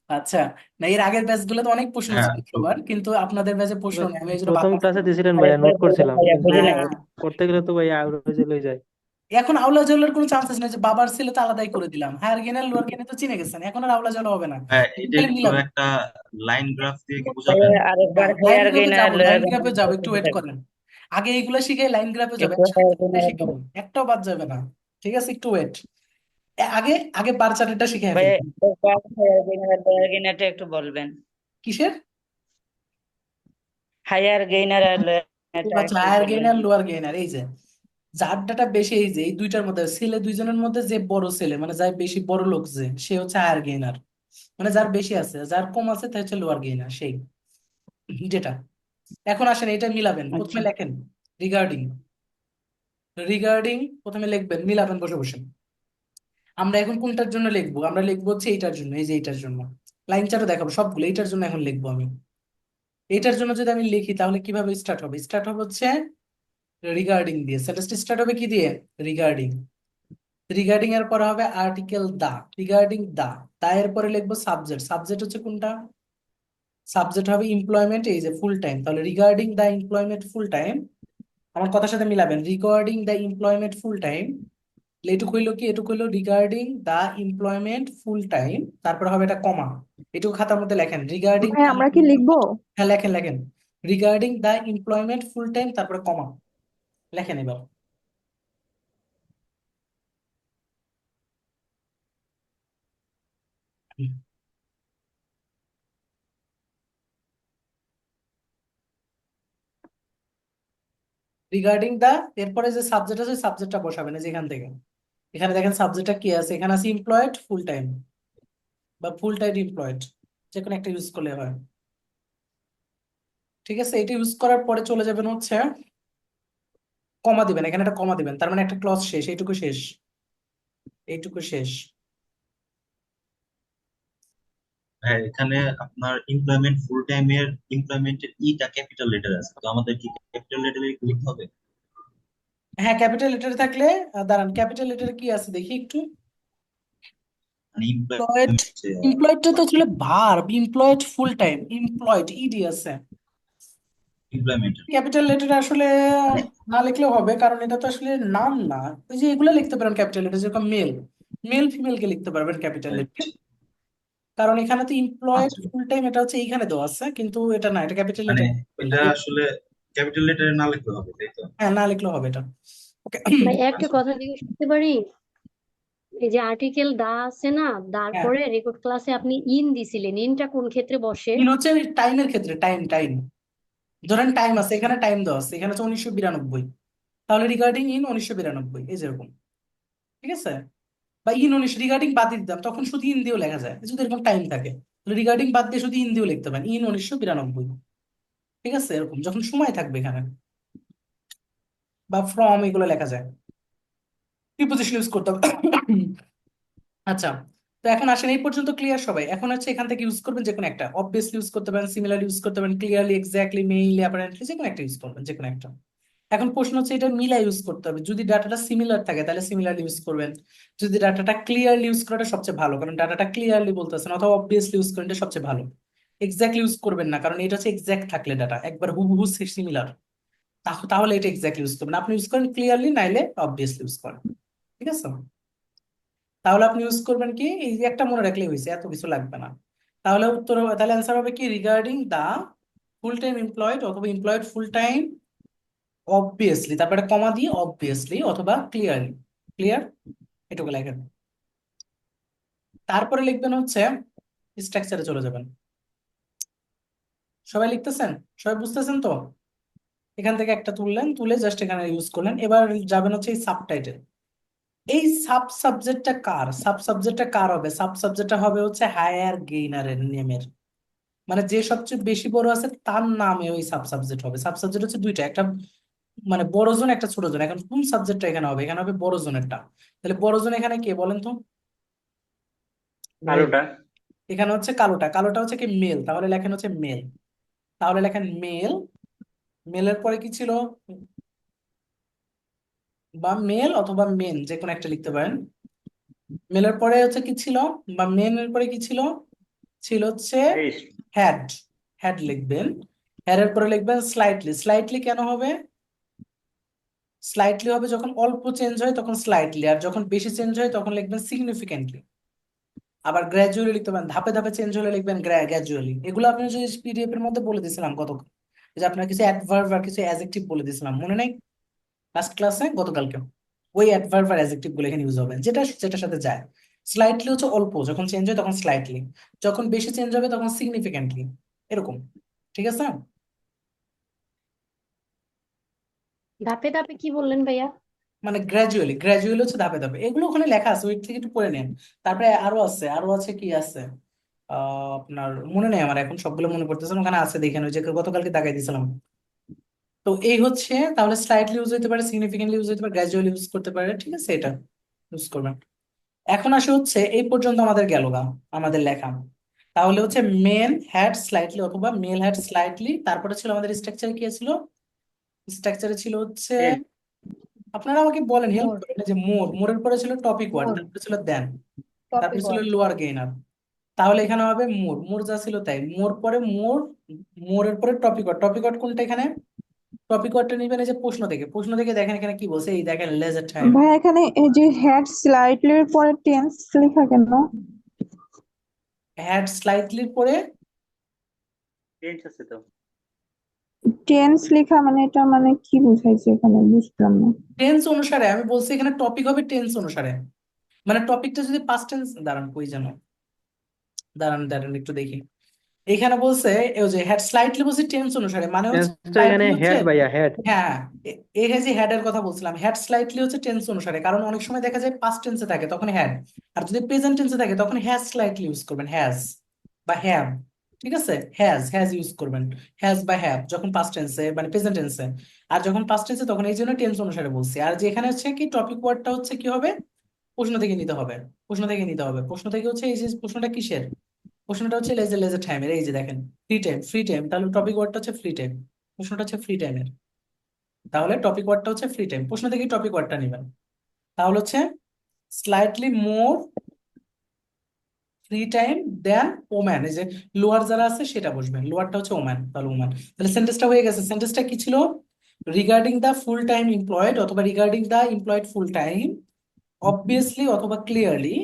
Speaker 1: আচ্ছা, না এর আগের ব্যাচ গুলোতে অনেক প্রশ্ন
Speaker 9: হ্যাঁ
Speaker 1: ছিল সবার, কিন্তু আপনাদের ব্যাচে প্রশ্ন নেই, আমি এই জন্য বাদ
Speaker 6: প্রথম
Speaker 1: দিচ্ছি।
Speaker 6: ক্লাসে দিছিলেন ভাইয়া, নোট করছিলাম, কিন্তু
Speaker 1: হ্যাঁ,
Speaker 6: করতে গেলে তো ভাইয়া আউরেজে লই যায়।
Speaker 1: এখন আওলা জলের কোনো চান্সেস নেই, যে বাবার ছেলে তো আলাদাই করে দিলাম, হায়ার গেনের লোয়ার গেনে তো চিনে গেছেন, এখন আর আওলা জল হবে না,
Speaker 9: হ্যাঁ, এটা
Speaker 1: খালি
Speaker 9: একটু
Speaker 1: মিলাবেন।
Speaker 9: একটা লাইন গ্রাফ দিয়ে কি বোঝাবেন?
Speaker 1: হ্যাঁ, লাইন গ্রাফে যাবো, লাইন গ্রাফে যাবো, একটু ওয়েট করেন। আগে এইগুলো শিখে লাইন গ্রাফে যাবে, একসাথে শিখাবো, একটাও বাদ যাবে না। ঠিক আছে, একটু ওয়েট। আগে আগে বার চার্টটা শিখে
Speaker 10: ভাইয়া
Speaker 1: ফেলবো।
Speaker 10: হায়ার গেইনারটা একটু বলবেন।
Speaker 1: কিসের?
Speaker 10: হায়ার গেইনার আর লোয়ার
Speaker 1: ও
Speaker 10: গেইনারটা
Speaker 1: আচ্ছা,
Speaker 10: একটু
Speaker 1: হায়ার
Speaker 10: বলবেন।
Speaker 1: গেইনার লোয়ার গেইনার, এই যে যার ডাটা বেশি, এই যে এই দুইটার মধ্যে ছেলে দুইজনের মধ্যে যে বড় ছেলে, মানে যার বেশি বড় লোক, যে সে হচ্ছে হায়ার গেইনার। মানে যার বেশি আছে, যার কম আছে তা হচ্ছে লোয়ার গেইনার, সেই যেটা। এখন আসেন এটা মিলাবেন, প্রথমে
Speaker 10: আচ্ছা
Speaker 1: লেখেন, রিগার্ডিং। রিগার্ডিং প্রথমে লিখবেন, মিলাবেন বসে বসে। আমরা এখন কোনটার জন্য লিখবো? আমরা লিখবো হচ্ছে এইটার জন্য, এই যে এইটার জন্য। লাইন চারও দেখাবো সবগুলো, এইটার জন্য এখন লিখবো আমি। এইটার জন্য যদি আমি লিখি তাহলে কিভাবে স্টার্ট হবে? স্টার্ট হবে হচ্ছে রিগার্ডিং দিয়ে। সেন্টেন্সটি স্টার্ট হবে কি দিয়ে? রিগার্ডিং। রিগার্ডিং এর পরে হবে আর্টিকেল দা। রিগার্ডিং দা, দা এর পরে লিখবো সাবজেক্ট। সাবজেক্ট হচ্ছে কোনটা? সাবজেক্ট হবে এমপ্লয়মেন্ট, এই যে ফুল টাইম। তাহলে রিগার্ডিং দা এমপ্লয়মেন্ট ফুল টাইম, আমার কথার সাথে মিলাবেন। রিগার্ডিং দা এমপ্লয়মেন্ট ফুল টাইম, এটুকু হইলো কি? এটুকু হইলো রিগার্ডিং দা এমপ্লয়মেন্ট ফুল টাইম, তারপর হবে এটা কমা। এটুকু খাতার মধ্যে লেখেন, রিগার্ডিং।
Speaker 11: ভাই আমরা কি লিখবো?
Speaker 1: হ্যাঁ লেখেন লেখেন, রিগার্ডিং দা এমপ্লয়মেন্ট ফুল টাইম, তারপরে কমা লেখেন এবার। রিগার্ডিং দা, এরপরে যে সাবজেক্ট আছে সাবজেক্টটা বসাবেন এই যে এখান থেকে। এখানে দেখেন সাবজেক্টটা কি আছে, এখানে আছে এমপ্লয়েড ফুল টাইম বা ফুল টাইম এমপ্লয়েড, যে কোনো একটা ইউজ করলে হয়। ঠিক আছে, এটা ইউজ করার পরে চলে যাবেন হচ্ছে কমা দিবেন, এখানে একটা কমা দিবেন, তার মানে একটা ক্লজ শেষ, এইটুকু শেষ, এইটুকু শেষ।
Speaker 9: হ্যাঁ, এখানে আপনার এমপ্লয়মেন্ট ফুল টাইমের এমপ্লয়মেন্টের ইটা ক্যাপিটাল লেটার আছে, তো আমাদের কি ক্যাপিটাল লেটারে লিখতে হবে?
Speaker 1: হ্যাঁ ক্যাপিটাল লেটারে থাকলে দাঁড়ান, ক্যাপিটাল লেটারে কি আছে দেখি একটু।
Speaker 9: মানে
Speaker 1: এমপ্লয়েড,
Speaker 9: এমপ্লয়মেন্ট
Speaker 1: এমপ্লয়েডটা তো আসলে verb, employed full time, employed ED আছে।
Speaker 9: এমপ্লয়মেন্টের
Speaker 1: ক্যাপিটাল লেটারে আসলে
Speaker 9: মানে
Speaker 1: না লিখলেও হবে, কারণ এটা তো আসলে নাম না। ওই যে এগুলো লিখতে পারেন ক্যাপিটাল লেটার, যেরকম মেল, মেল ফিমেল কে লিখতে পারবেন ক্যাপিটাল লেটারে, কারণ এখানে তো এমপ্লয়েড
Speaker 9: আচ্ছা,
Speaker 1: ফুল টাইম এটা হচ্ছে এইখানে দেওয়া আছে, কিন্তু এটা না, এটা ক্যাপিটাল
Speaker 9: মানে
Speaker 1: লেটার।
Speaker 9: এটা আসলে ক্যাপিটাল লেটারে না লিখতে হবে, তাই তো?
Speaker 1: হ্যাঁ না লিখলেও হবে এটা। ওকে।
Speaker 2: ভাই একটা
Speaker 9: আচ্ছা,
Speaker 2: কথা জিজ্ঞেস করতে পারি? এই যে আর্টিকেল দা আছে না, দার
Speaker 1: হ্যাঁ,
Speaker 2: পরে রেকর্ড ক্লাসে আপনি ইন দিছিলেন, ইনটা কোন ক্ষেত্রে বসে?
Speaker 1: ইন হচ্ছে টাইমের ক্ষেত্রে, টাইম টাইম। ধরেন টাইম আছে, এখানে টাইম দেওয়া আছে, এখানে হচ্ছে 1992, তাহলে রিগার্ডিং ইন 1992, এই যেরকম। ঠিক আছে, বা ইন 19 রিগার্ডিং বাদ দিয়ে দিতাম, তখন শুধু ইন দিয়েও লেখা যায় যদি এরকম টাইম থাকে। রিগার্ডিং বাদ দিয়ে শুধু ইন দিয়েও লিখতে পারেন, ইন 1992। ঠিক আছে, এরকম যখন সময় থাকবে এখানে, বা ফ্রম, এগুলো লেখা যায়। প্রিপোজিশন ইউজ করতে হবে। আচ্ছা, তো এখন আসেন, এই পর্যন্ত ক্লিয়ার সবাই? এখন হচ্ছে এখান থেকে ইউজ করবেন যে কোনো একটা, অবভিয়াসলি ইউজ করতে পারেন, সিমিলার ইউজ করতে পারেন, ক্লিয়ারলি, এক্স্যাক্টলি, মেইনলি, অ্যাপারেন্টলি, যে কোনো একটা ইউজ করবেন, যে কোনো একটা। এখন প্রশ্ন হচ্ছে এটা মিলা ইউজ করতে হবে। যদি ডাটাটা সিমিলার থাকে তাহলে সিমিলার ইউজ করবেন, যদি ডাটাটা ক্লিয়ারলি ইউজ করাটা সবচেয়ে ভালো, কারণ ডাটাটা ক্লিয়ারলি বলতেছেন, অথবা অবভিয়াসলি ইউজ করেন, এটা সবচেয়ে ভালো। এক্স্যাক্টলি ইউজ করবেন না, কারণ এটা হচ্ছে এক্স্যাক্ট থাকলে ডাটা একবার হুবহু সিমিলার, তাহলে এটা এক্স্যাক্টলি ইউজ করবেন। আপনি ইউজ করেন ক্লিয়ারলি, নাইলে অবভিয়াসলি ইউজ করেন। ঠিক আছে, তাহলে আপনি ইউজ করবেন কি, এই যে একটা মনে রাখলেই হয়েছে, এত কিছু লাগবে না। তাহলে উত্তর হবে, তাহলে অ্যান্সার হবে কি, রিগার্ডিং দা ফুল টাইম এমপ্লয়েড, অথবা এমপ্লয়েড ফুল টাইম অবভিয়াসলি, তারপরে কমা দিয়ে অবভিয়াসলি, অথবা ক্লিয়ারলি। ক্লিয়ার, এটুকু লেখেন। তারপরে লিখবেন হচ্ছে স্ট্রাকচারে চলে যাবেন। সবাই লিখতেছেন? সবাই বুঝতেছেন তো? এখান থেকে একটা তুললেন, তুলে জাস্ট এখানে ইউজ করলেন। এবার যাবেন হচ্ছে এই সাবটাইটেল। এই সাব সাবজেক্টটা কার? সাব সাবজেক্টটা কার হবে? সাব সাবজেক্টটা হবে হচ্ছে হায়ার গেইনারের নেমের, মানে যে সবচেয়ে বেশি বড় আছে তার নামে ওই সাব সাবজেক্ট হবে। সাব সাবজেক্ট হচ্ছে দুইটা, একটা মানে বড় জোন, একটা ছোট জোন। এখন কোন সাবজেক্টটা এখানে হবে? এখানে হবে বড় জোনেরটা। তাহলে বড় জোন এখানে কে বলেন তো?
Speaker 10: কালোটা।
Speaker 1: এখানে হচ্ছে কালোটা, কালোটা হচ্ছে কি মেল, তাহলে লেখেন হচ্ছে মেল। তাহলে লেখেন মেল, মেলের পরে কি ছিল? বা মেল অথবা মেন, যে কোনো একটা লিখতে পারেন। মেলের পরে হচ্ছে কি ছিল, বা মেনের পরে কি ছিল? ছিল হচ্ছে হ্যাড, হ্যাড লিখবেন। হ্যাড এর পরে লিখবেন স্লাইটলি। স্লাইটলি কেন হবে? স্লাইটলি হবে যখন অল্প চেঞ্জ হয় তখন স্লাইটলি, আর যখন বেশি চেঞ্জ হয় তখন লিখবেন সিগনিফিকেন্টলি। আবার গ্র্যাজুয়ালি লিখতে পারেন, ধাপে ধাপে চেঞ্জ হলে লিখবেন গ্র্যাজুয়ালি। এগুলো আপনি যে পিডিএফ এর মধ্যে বলে দিয়েছিলাম গত, যে আপনার কিছু অ্যাডভার্ব আর কিছু অ্যাডজেক্টিভ বলে দিয়েছিলাম, মনে নেই? লাস্ট ক্লাসে গতকালকে। ওই অ্যাডভার্ব আর অ্যাডজেক্টিভ গুলো এখানে ইউজ হবে, যেটা যেটার সাথে যায়। স্লাইটলি হচ্ছে অল্প, যখন চেঞ্জ হয় তখন স্লাইটলি, যখন বেশি চেঞ্জ হবে তখন সিগনিফিকেন্টলি, এরকম। ঠিক আছে,
Speaker 2: ধাপে ধাপে কি বললেন ভাইয়া?
Speaker 1: মানে গ্র্যাজুয়ালি, গ্র্যাজুয়ালি হচ্ছে ধাপে ধাপে। এগুলো ওখানে লেখা আছে, ওই থেকে একটু পড়ে নেন। তারপরে আরো আছে, আরো আছে, কি আছে আপনার মনে নেই আমার এখন, সবগুলো মনে পড়তেছে না। ওখানে আছে দেখেন, ওই যে গতকালকে দাগাই দিয়েছিলাম। তো এই হচ্ছে, তাহলে স্লাইটলি ইউজ হতে পারে, সিগনিফিকেন্টলি ইউজ হতে পারে, গ্র্যাজুয়ালি ইউজ করতে পারে, ঠিক আছে, এটা ইউজ করবেন। এখন আসে হচ্ছে এই পর্যন্ত আমাদের গেল গা আমাদের লেখা। তাহলে হচ্ছে মেন হ্যাড স্লাইটলি অথবা মেল হ্যাড স্লাইটলি, তারপরে ছিল আমাদের স্ট্রাকচারে কি ছিল, স্ট্রাকচারে ছিল হচ্ছে, আপনারা আমাকে বলেন, হেল্প
Speaker 7: মোর
Speaker 1: করেন, এই যে মোর, মোরের পরে ছিল টপিক ওয়ার্ড,
Speaker 7: মোর
Speaker 1: তারপরে ছিল দেন,
Speaker 7: টপিক
Speaker 1: তারপরে ছিল
Speaker 7: ওয়ার্ড।
Speaker 1: Lower gainer. তাহলে এখানে হবে মোর, মোর যা ছিল তাই, মোর পরে মোর, মোরের পরে টপিক ওয়ার্ড। টপিক ওয়ার্ড কোনটা এখানে, টপিক ওয়ার্ডটা নিবেন এই যে প্রশ্ন থেকে, প্রশ্ন থেকে দেখেন এখানে কি বলছে, এই দেখেন লেজার টাইম।
Speaker 11: ভাই এখানে এই যে হ্যাড স্লাইটলির পরে টেন্স লেখা কেন?
Speaker 1: হ্যাড স্লাইটলির পরে
Speaker 10: টেন্স আছে তো।
Speaker 11: টেন্স লেখা মানে এটা মানে কি বুঝাইছে এখানে বুঝলাম না।
Speaker 1: টেন্স অনুসারে, আমি বলছি এখানে টপিক হবে টেন্স অনুসারে, মানে টপিকটা যদি পাস্ট টেন্স, দাঁড়ান কই যেন, দাঁড়ান দাঁড়ান একটু দেখি, এখানে বলছে এই যে হ্যাড স্লাইটলি বলছে টেন্স অনুসারে, মানে হচ্ছে
Speaker 6: তো এখানে
Speaker 1: স্লাইটলি হচ্ছে,
Speaker 6: হেড ভাইয়া, হেড।
Speaker 1: হ্যাঁ, এই যে হেড এর কথা বলছিলাম, হেড স্লাইটলি হচ্ছে টেন্স অনুসারে, কারণ অনেক সময় দেখা যায় পাস্ট টেন্সে থাকে তখন হ্যাড, আর যদি প্রেজেন্ট টেন্সে থাকে তখন হ্যাজ স্লাইটলি ইউজ করবেন, হ্যাজ বা হ্যাভ, ঠিক আছে, হ্যাজ হ্যাজ ইউজ করবেন, হ্যাজ বা হ্যাভ যখন পাস্ট টেন্সে মানে প্রেজেন্ট টেন্সে, আর যখন পাস্ট টেন্সে তখন এই জন্য টেন্স অনুসারে বলছি। আর যে এখানে হচ্ছে কি টপিক ওয়ার্ডটা হচ্ছে কি হবে, প্রশ্ন থেকে নিতে হবে, প্রশ্ন থেকে নিতে হবে, প্রশ্ন থেকে হচ্ছে এই যে প্রশ্নটা কিসের, প্রশ্নটা হচ্ছে লেজার লেজার টাইমের, এই যে দেখেন ফ্রি টাইম, ফ্রি টাইম, তাহলে টপিক ওয়ার্ডটা হচ্ছে ফ্রি টাইম, প্রশ্নটা হচ্ছে ফ্রি টাইমের, তাহলে টপিক ওয়ার্ডটা হচ্ছে ফ্রি টাইম, প্রশ্ন থেকে টপিক ওয়ার্ডটা নেবেন। তাহলে হচ্ছে slightly more free time than woman, এই যে লোয়ার যারা আছে সেটা বসবেন, লোয়ারটা হচ্ছে ওম্যান, তাহলে ওম্যান, তাহলে সেন্টেন্সটা হয়ে গেছে। সেন্টেন্সটা কি ছিল, regarding the full time employed অথবা regarding the employed full time, obviously অথবা ক্লিয়ারলি,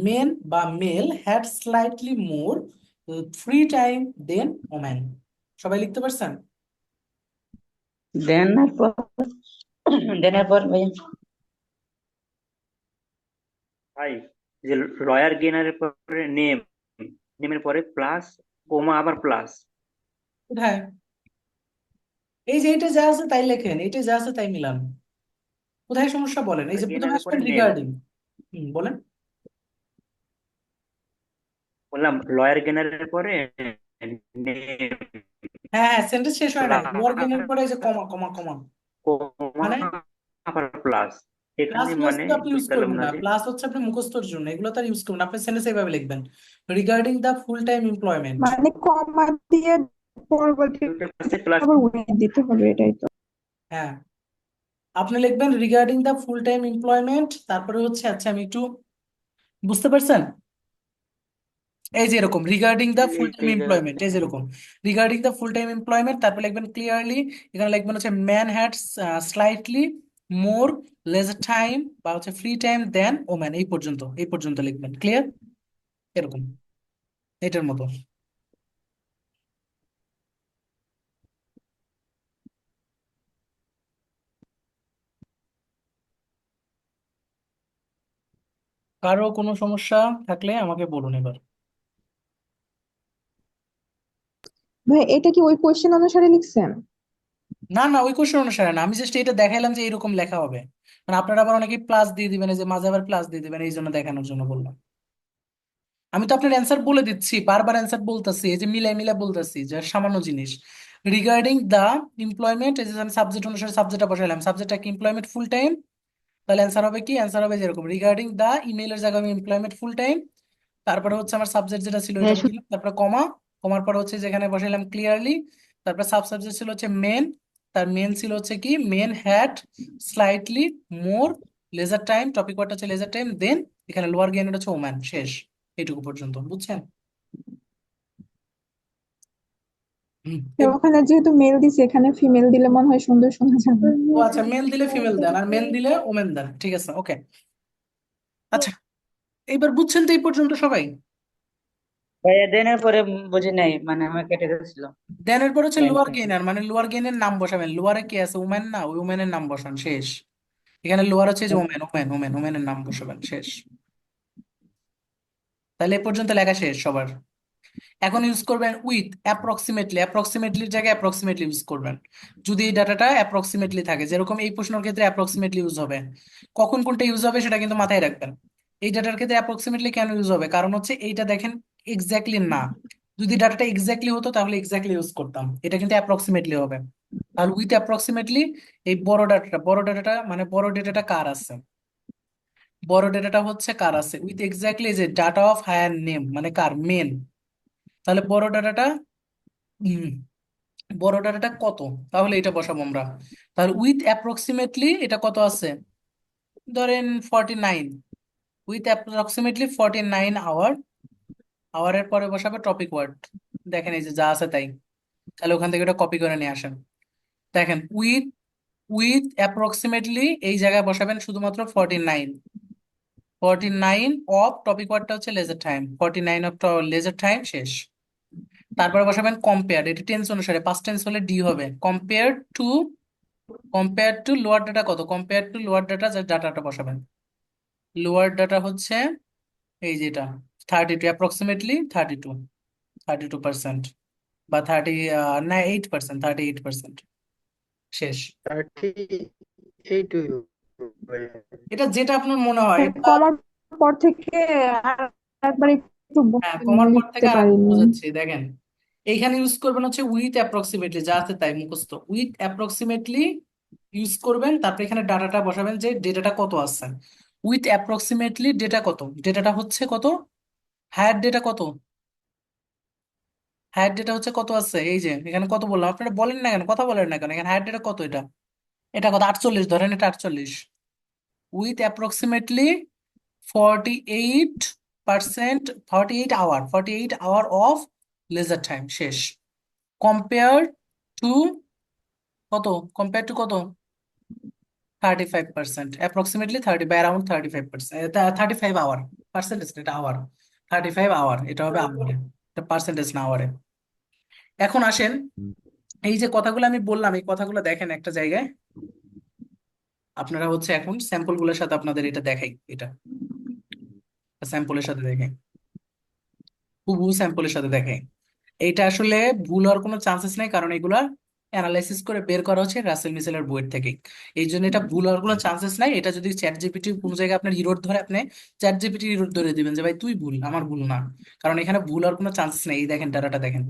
Speaker 1: মেন বা male had slightly more free time than woman. সবাই লিখতে পারছেন?
Speaker 10: দেনের পর দেনের পর ভাইয়া,
Speaker 6: ভাই যে লয়ার গেইনারের পরে নেম, নেমের পরে প্লাস, কোমা আবার প্লাস।
Speaker 1: কোথায়, এই যে এটা যা আছে তাই লেখেন, এটা যা আছে তাই মিলান, কোথায় সমস্যা বলেন, এই যে প্রথমে
Speaker 6: গেইনারের পরে
Speaker 1: আসবেন
Speaker 6: নেম,
Speaker 1: রিগার্ডিং, বলেন।
Speaker 6: বললাম লয়ার গেইনারের পরে নেম
Speaker 1: হ্যাঁ হ্যাঁ, সেন্টেন্স শেষ হয় নাই, লোয়ার গেইনের পরে
Speaker 6: প্লাস
Speaker 1: এই যে কমা কমা কমা,
Speaker 6: কোমা
Speaker 1: মানে
Speaker 6: আবার প্লাস।
Speaker 1: প্লাস
Speaker 6: এখানে
Speaker 1: প্লাস
Speaker 6: মানে
Speaker 1: তো আপনি ইউজ
Speaker 6: বুঝতে পারলাম
Speaker 1: করবেন
Speaker 6: না
Speaker 1: না,
Speaker 6: যে
Speaker 1: প্লাস হচ্ছে আপনি মুখস্থর জন্য, এগুলো তো আর ইউজ করবেন না, আপনি সেন্টেন্স এইভাবে লিখবেন, regarding the full time employment.
Speaker 11: মানে কমা দিয়ে পরবর্তী
Speaker 6: দুটো আছে প্লাস।
Speaker 11: আবার উড়িয়ে দিতে হবে, এটাই তো।
Speaker 1: হ্যাঁ, আপনি লিখবেন regarding the full time employment, তারপরে হচ্ছে, আচ্ছা আমি একটু, বুঝতে পারছেন, এই যে এরকম রিগার্ডিং দ্য ফুল টাইম
Speaker 6: এই
Speaker 1: এমপ্লয়মেন্ট,
Speaker 6: জায়গাতে
Speaker 1: এই যে এরকম regarding the full time employment, তারপর লিখবেন ক্লিয়ারলি, এখানে লিখবেন হচ্ছে man had slightly more leisure time বা হচ্ছে ফ্রি টাইম দেন ওম্যান, এই পর্যন্ত, এই পর্যন্ত লিখবেন, ক্লিয়ার, এরকম, এটার মতো। কারো কোনো সমস্যা থাকলে আমাকে বলুন এবার।
Speaker 11: ভাই এটা কি ওই কোয়েশ্চেন অনুসারে লিখছেন?
Speaker 1: না না, ওই কোশ্চেন অনুসারে না, আমি জাস্ট এটা দেখাইলাম যে এরকম লেখা হবে, মানে আপনারা আবার অনেকে প্লাস দিয়ে দিবেন, এই যে মাঝে আবার প্লাস দিয়ে দিবেন, এই জন্য দেখানোর জন্য বললাম। আমি তো আপনার অ্যান্সার বলে দিচ্ছি, বারবার অ্যান্সার বলতেছি, এই যে মিলাই মিলাই বলতেছি, যে সামান্য জিনিস, রিগার্ডিং দা এমপ্লয়মেন্ট, এই যে আমি সাবজেক্ট অনুসারে সাবজেক্টটা বসাইলাম, সাবজেক্টটা কি এমপ্লয়মেন্ট ফুল টাইম, তাহলে অ্যান্সার হবে কি, অ্যান্সার হবে যেরকম রিগার্ডিং দা ইমেইলের জায়গায় আমি এমপ্লয়মেন্ট ফুল টাইম, তারপরে হচ্ছে আমার সাবজেক্ট যেটা ছিল এটা বসাইলাম, তারপরে কমা, কমার পরে হচ্ছে যেখানে বসাইলাম ক্লিয়ারলি, তারপরে সাব সাবজেক্ট ছিল হচ্ছে মেন, তার মেন ছিল হচ্ছে কি men had slightly more leisure time, topic ওয়ার্ডটা হচ্ছে লেজার টাইম, দেন এখানে লোয়ার গেইন হচ্ছে ওম্যান, শেষ, এইটুকু পর্যন্ত, বুঝছেন?
Speaker 11: ওখানে যেহেতু মেল দিছে, এখানে ফিমেল দিলে মনে হয় সুন্দর শোনা যাবে।
Speaker 1: ও আচ্ছা, মেল দিলে ফিমেল দেন, আর মেন দিলে ওমেন দেন, ঠিক আছে, ওকে। আচ্ছা, এইবার বুঝছেন তো এই পর্যন্ত সবাই?
Speaker 10: ভাইয়া দেনের পরে বুঝি নাই, মানে আমার কেটে গেছিল
Speaker 1: দেন এরপর হচ্ছে লোয়ার
Speaker 10: লাইনটা।
Speaker 1: গেইনার, মানে লোয়ার গেইনের নাম বসাবেন, লোয়ারে কি আছে উমেন না, ওই উমেনের নাম বসান, শেষ। এখানে লোয়ার হচ্ছে যে ওমেন, ওমেন ওমেন ওমেনের নাম বসাবেন, শেষ। তাহলে এ পর্যন্ত লেখা শেষ সবার। এখন ইউজ করবেন উইথ অ্যাপ্রক্সিমেটলি, অ্যাপ্রক্সিমেটলির জায়গায় অ্যাপ্রক্সিমেটলি ইউজ করবেন যদি এই ডাটাটা অ্যাপ্রক্সিমেটলি থাকে, যেরকম এই প্রশ্নের ক্ষেত্রে অ্যাপ্রক্সিমেটলি ইউজ হবে। কখন কোনটা ইউজ হবে সেটা কিন্তু মাথায় রাখবেন। এই ডাটার ক্ষেত্রে অ্যাপ্রক্সিমেটলি কেন ইউজ হবে, কারণ হচ্ছে এইটা দেখেন এক্স্যাক্টলি না, যদি ডাটাটা এক্স্যাক্টলি হতো তাহলে এক্স্যাক্টলি ইউজ করতাম, এটা কিন্তু অ্যাপ্রক্সিমেটলি হবে। তাহলে উইথ অ্যাপ্রক্সিমেটলি এই বড় ডাটাটা মানে বড় ডেটাটা কার আছে, বড় ডেটাটা হচ্ছে কার আছে উইথ এক্স্যাক্টলি যে ডাটা অফ হায়ার নেম মানে কার মেন। তাহলে উম, বড় ডাটাটা কত, তাহলে এটা বসাবো আমরা। তাহলে উইথ অ্যাপ্রক্সিমেটলি এটা কত আছে, ধরেন 49, উইথ অ্যাপ্রক্সিমেটলি 49 আওয়ার, আওয়ারের পরে বসাবে টপিক ওয়ার্ড। দেখেন এই যে যা আছে তাই, তাহলে ওখান থেকে এটা কপি করে নিয়ে আসেন। দেখেন উইথ উইথ অ্যাপ্রক্সিমেটলি এই জায়গায় বসাবেন শুধুমাত্র 49, 49 অফ টপিক ওয়ার্ডটা হচ্ছে leisure time, 49 of leisure time শেষ। তারপরে বসাবেন কম্পেয়ার, এটা টেন্স অনুসারে পাস্ট টেন্স হলে ডি হবে, কম্পেয়ার টু লোয়ার ডাটা কত, কম্পেয়ার টু লোয়ার ডাটা যে ডাটাটা বসাবেন, লোয়ার ডাটা হচ্ছে এই যেটা 32, অ্যাপ্রক্সিমেটলি 32% বা 8%, 38% শেষ।
Speaker 12: 38
Speaker 1: এটা যেটা আপনার মনে হয় এটা,
Speaker 11: কমার পর থেকে আর একবার একটু
Speaker 1: হ্যাঁ কমার পর
Speaker 11: লিখতে
Speaker 1: থেকে আর একটু
Speaker 11: পারিনি।
Speaker 1: বোঝাচ্ছি দেখেন। এইখানে ইউজ করবেন হচ্ছে উইথ অ্যাপ্রক্সিমেটলি, যা আছে তাই মুখস্থ, উইথ অ্যাপ্রক্সিমেটলি ইউজ করবেন, তারপরে এখানে ডাটাটা বসাবেন যে ডেটাটা কত আছে, উইথ অ্যাপ্রক্সিমেটলি ডেটা কত, ডেটাটা হচ্ছে কত, হায়ার ডেটা কত, হায়ার ডেটা হচ্ছে কত আছে, এই যে এখানে কত বললাম, আপনারা বলেন না কেন, কথা বলেন না কেন, এখানে হায়ার ডেটা কত, এটা এটা কত 48, ধরেন এটা 48, with approximately 48%, 48 hour of leisure time শেষ। কম্পেয়ার টু কত, কম্পেয়ার টু কত, 35%, অ্যাপ্রক্সিমেটলি 30 বা অ্যারাউন্ড 35%, 35 আওয়ার, পার্সেন্টেজ এটা আওয়ার, 35 আওয়ার এটা হবে আওয়ারে, এটা পার্সেন্টেজ না আওয়ারে। এখন আসেন, এই যে কথাগুলো আমি বললাম এই কথাগুলো দেখেন একটা জায়গায়, আপনারা হচ্ছে এখন স্যাম্পল গুলোর সাথে আপনাদের এটা দেখাই, এটা স্যাম্পলের সাথে দেখাই, হুবহু স্যাম্পলের সাথে দেখাই। এইটা আসলে ভুল হওয়ার কোনো চান্সেস নেই, কারণ এগুলা অ্যানালাইসিস করে বের করা হচ্ছে রাসেল মিসেলের বইয়ের থেকে। এই জন্য এটা ভুল হওয়ার কোনো চান্সেস নাই। এটা যদি চ্যাট জিপিটি কোনো জায়গায় আপনার ইরোর ধরে, আপনি চ্যাট জিপিটি ইরোর ধরে দিবেন যে ভাই তুই ভুল, আমার ভুল না, কারণ এখানে ভুল হওয়ার কোনো চান্সেস নেই। এই দেখেন ডাটাটা দেখেন,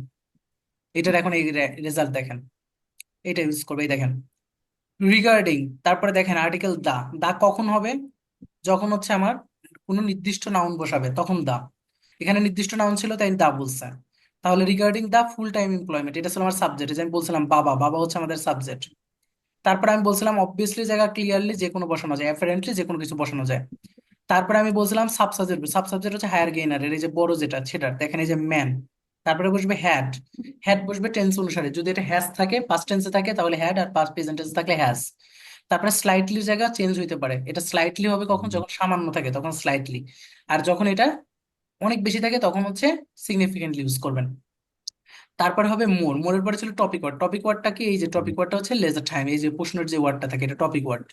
Speaker 1: এটার এখন এই রেজাল্ট দেখেন, এটা ইউজ করবে, এই দেখেন রিগার্ডিং, তারপরে দেখেন আর্টিকেল দা, দা কখন হবে, যখন হচ্ছে আমার কোনো নির্দিষ্ট নাউন বসাবে তখন দা, এখানে নির্দিষ্ট নাউন ছিল তাই দা বলছে। তাহলে রিগার্ডিং দা ফুল টাইম এমপ্লয়মেন্ট, এটা ছিল আমার সাবজেক্ট, যে আমি বলছিলাম বাবা, বাবা হচ্ছে আমাদের সাবজেক্ট। তারপরে আমি বলছিলাম অবভিয়াসলি জায়গা ক্লিয়ারলি যে কোনো বসানো যায়, অ্যাপারেন্টলি যে কোনো কিছু বসানো যায়। তারপরে আমি বলছিলাম সাব সাবজেক্ট, সাব সাবজেক্ট হচ্ছে হায়ার গেইনারের এই যে বড় যেটা সেটা, দেখেন এই যে ম্যান, তারপরে বসবে হ্যাড, হ্যাড বসবে টেন্স অনুসারে, যদি এটা হ্যাজ থাকে পাস্ট টেন্সে থাকে তাহলে হ্যাড, আর পাস্ট প্রেজেন্ট টেন্সে থাকলে হ্যাজ। তারপরে স্লাইটলি জায়গা চেঞ্জ হইতে পারে, এটা স্লাইটলি হবে কখন, যখন সামান্য থাকে তখন স্লাইটলি, আর যখন এটা অনেক বেশি থাকে তখন হচ্ছে সিগনিফিকেন্টলি ইউজ করবেন। তারপরে হবে মোর, মোরের পরে ছিল টপিক ওয়ার্ড, টপিক ওয়ার্ডটা কি, এই যে টপিক ওয়ার্ডটা হচ্ছে লেজার টাইম, এই যে প্রশ্নের যে ওয়ার্ডটা থাকে এটা টপিক ওয়ার্ড,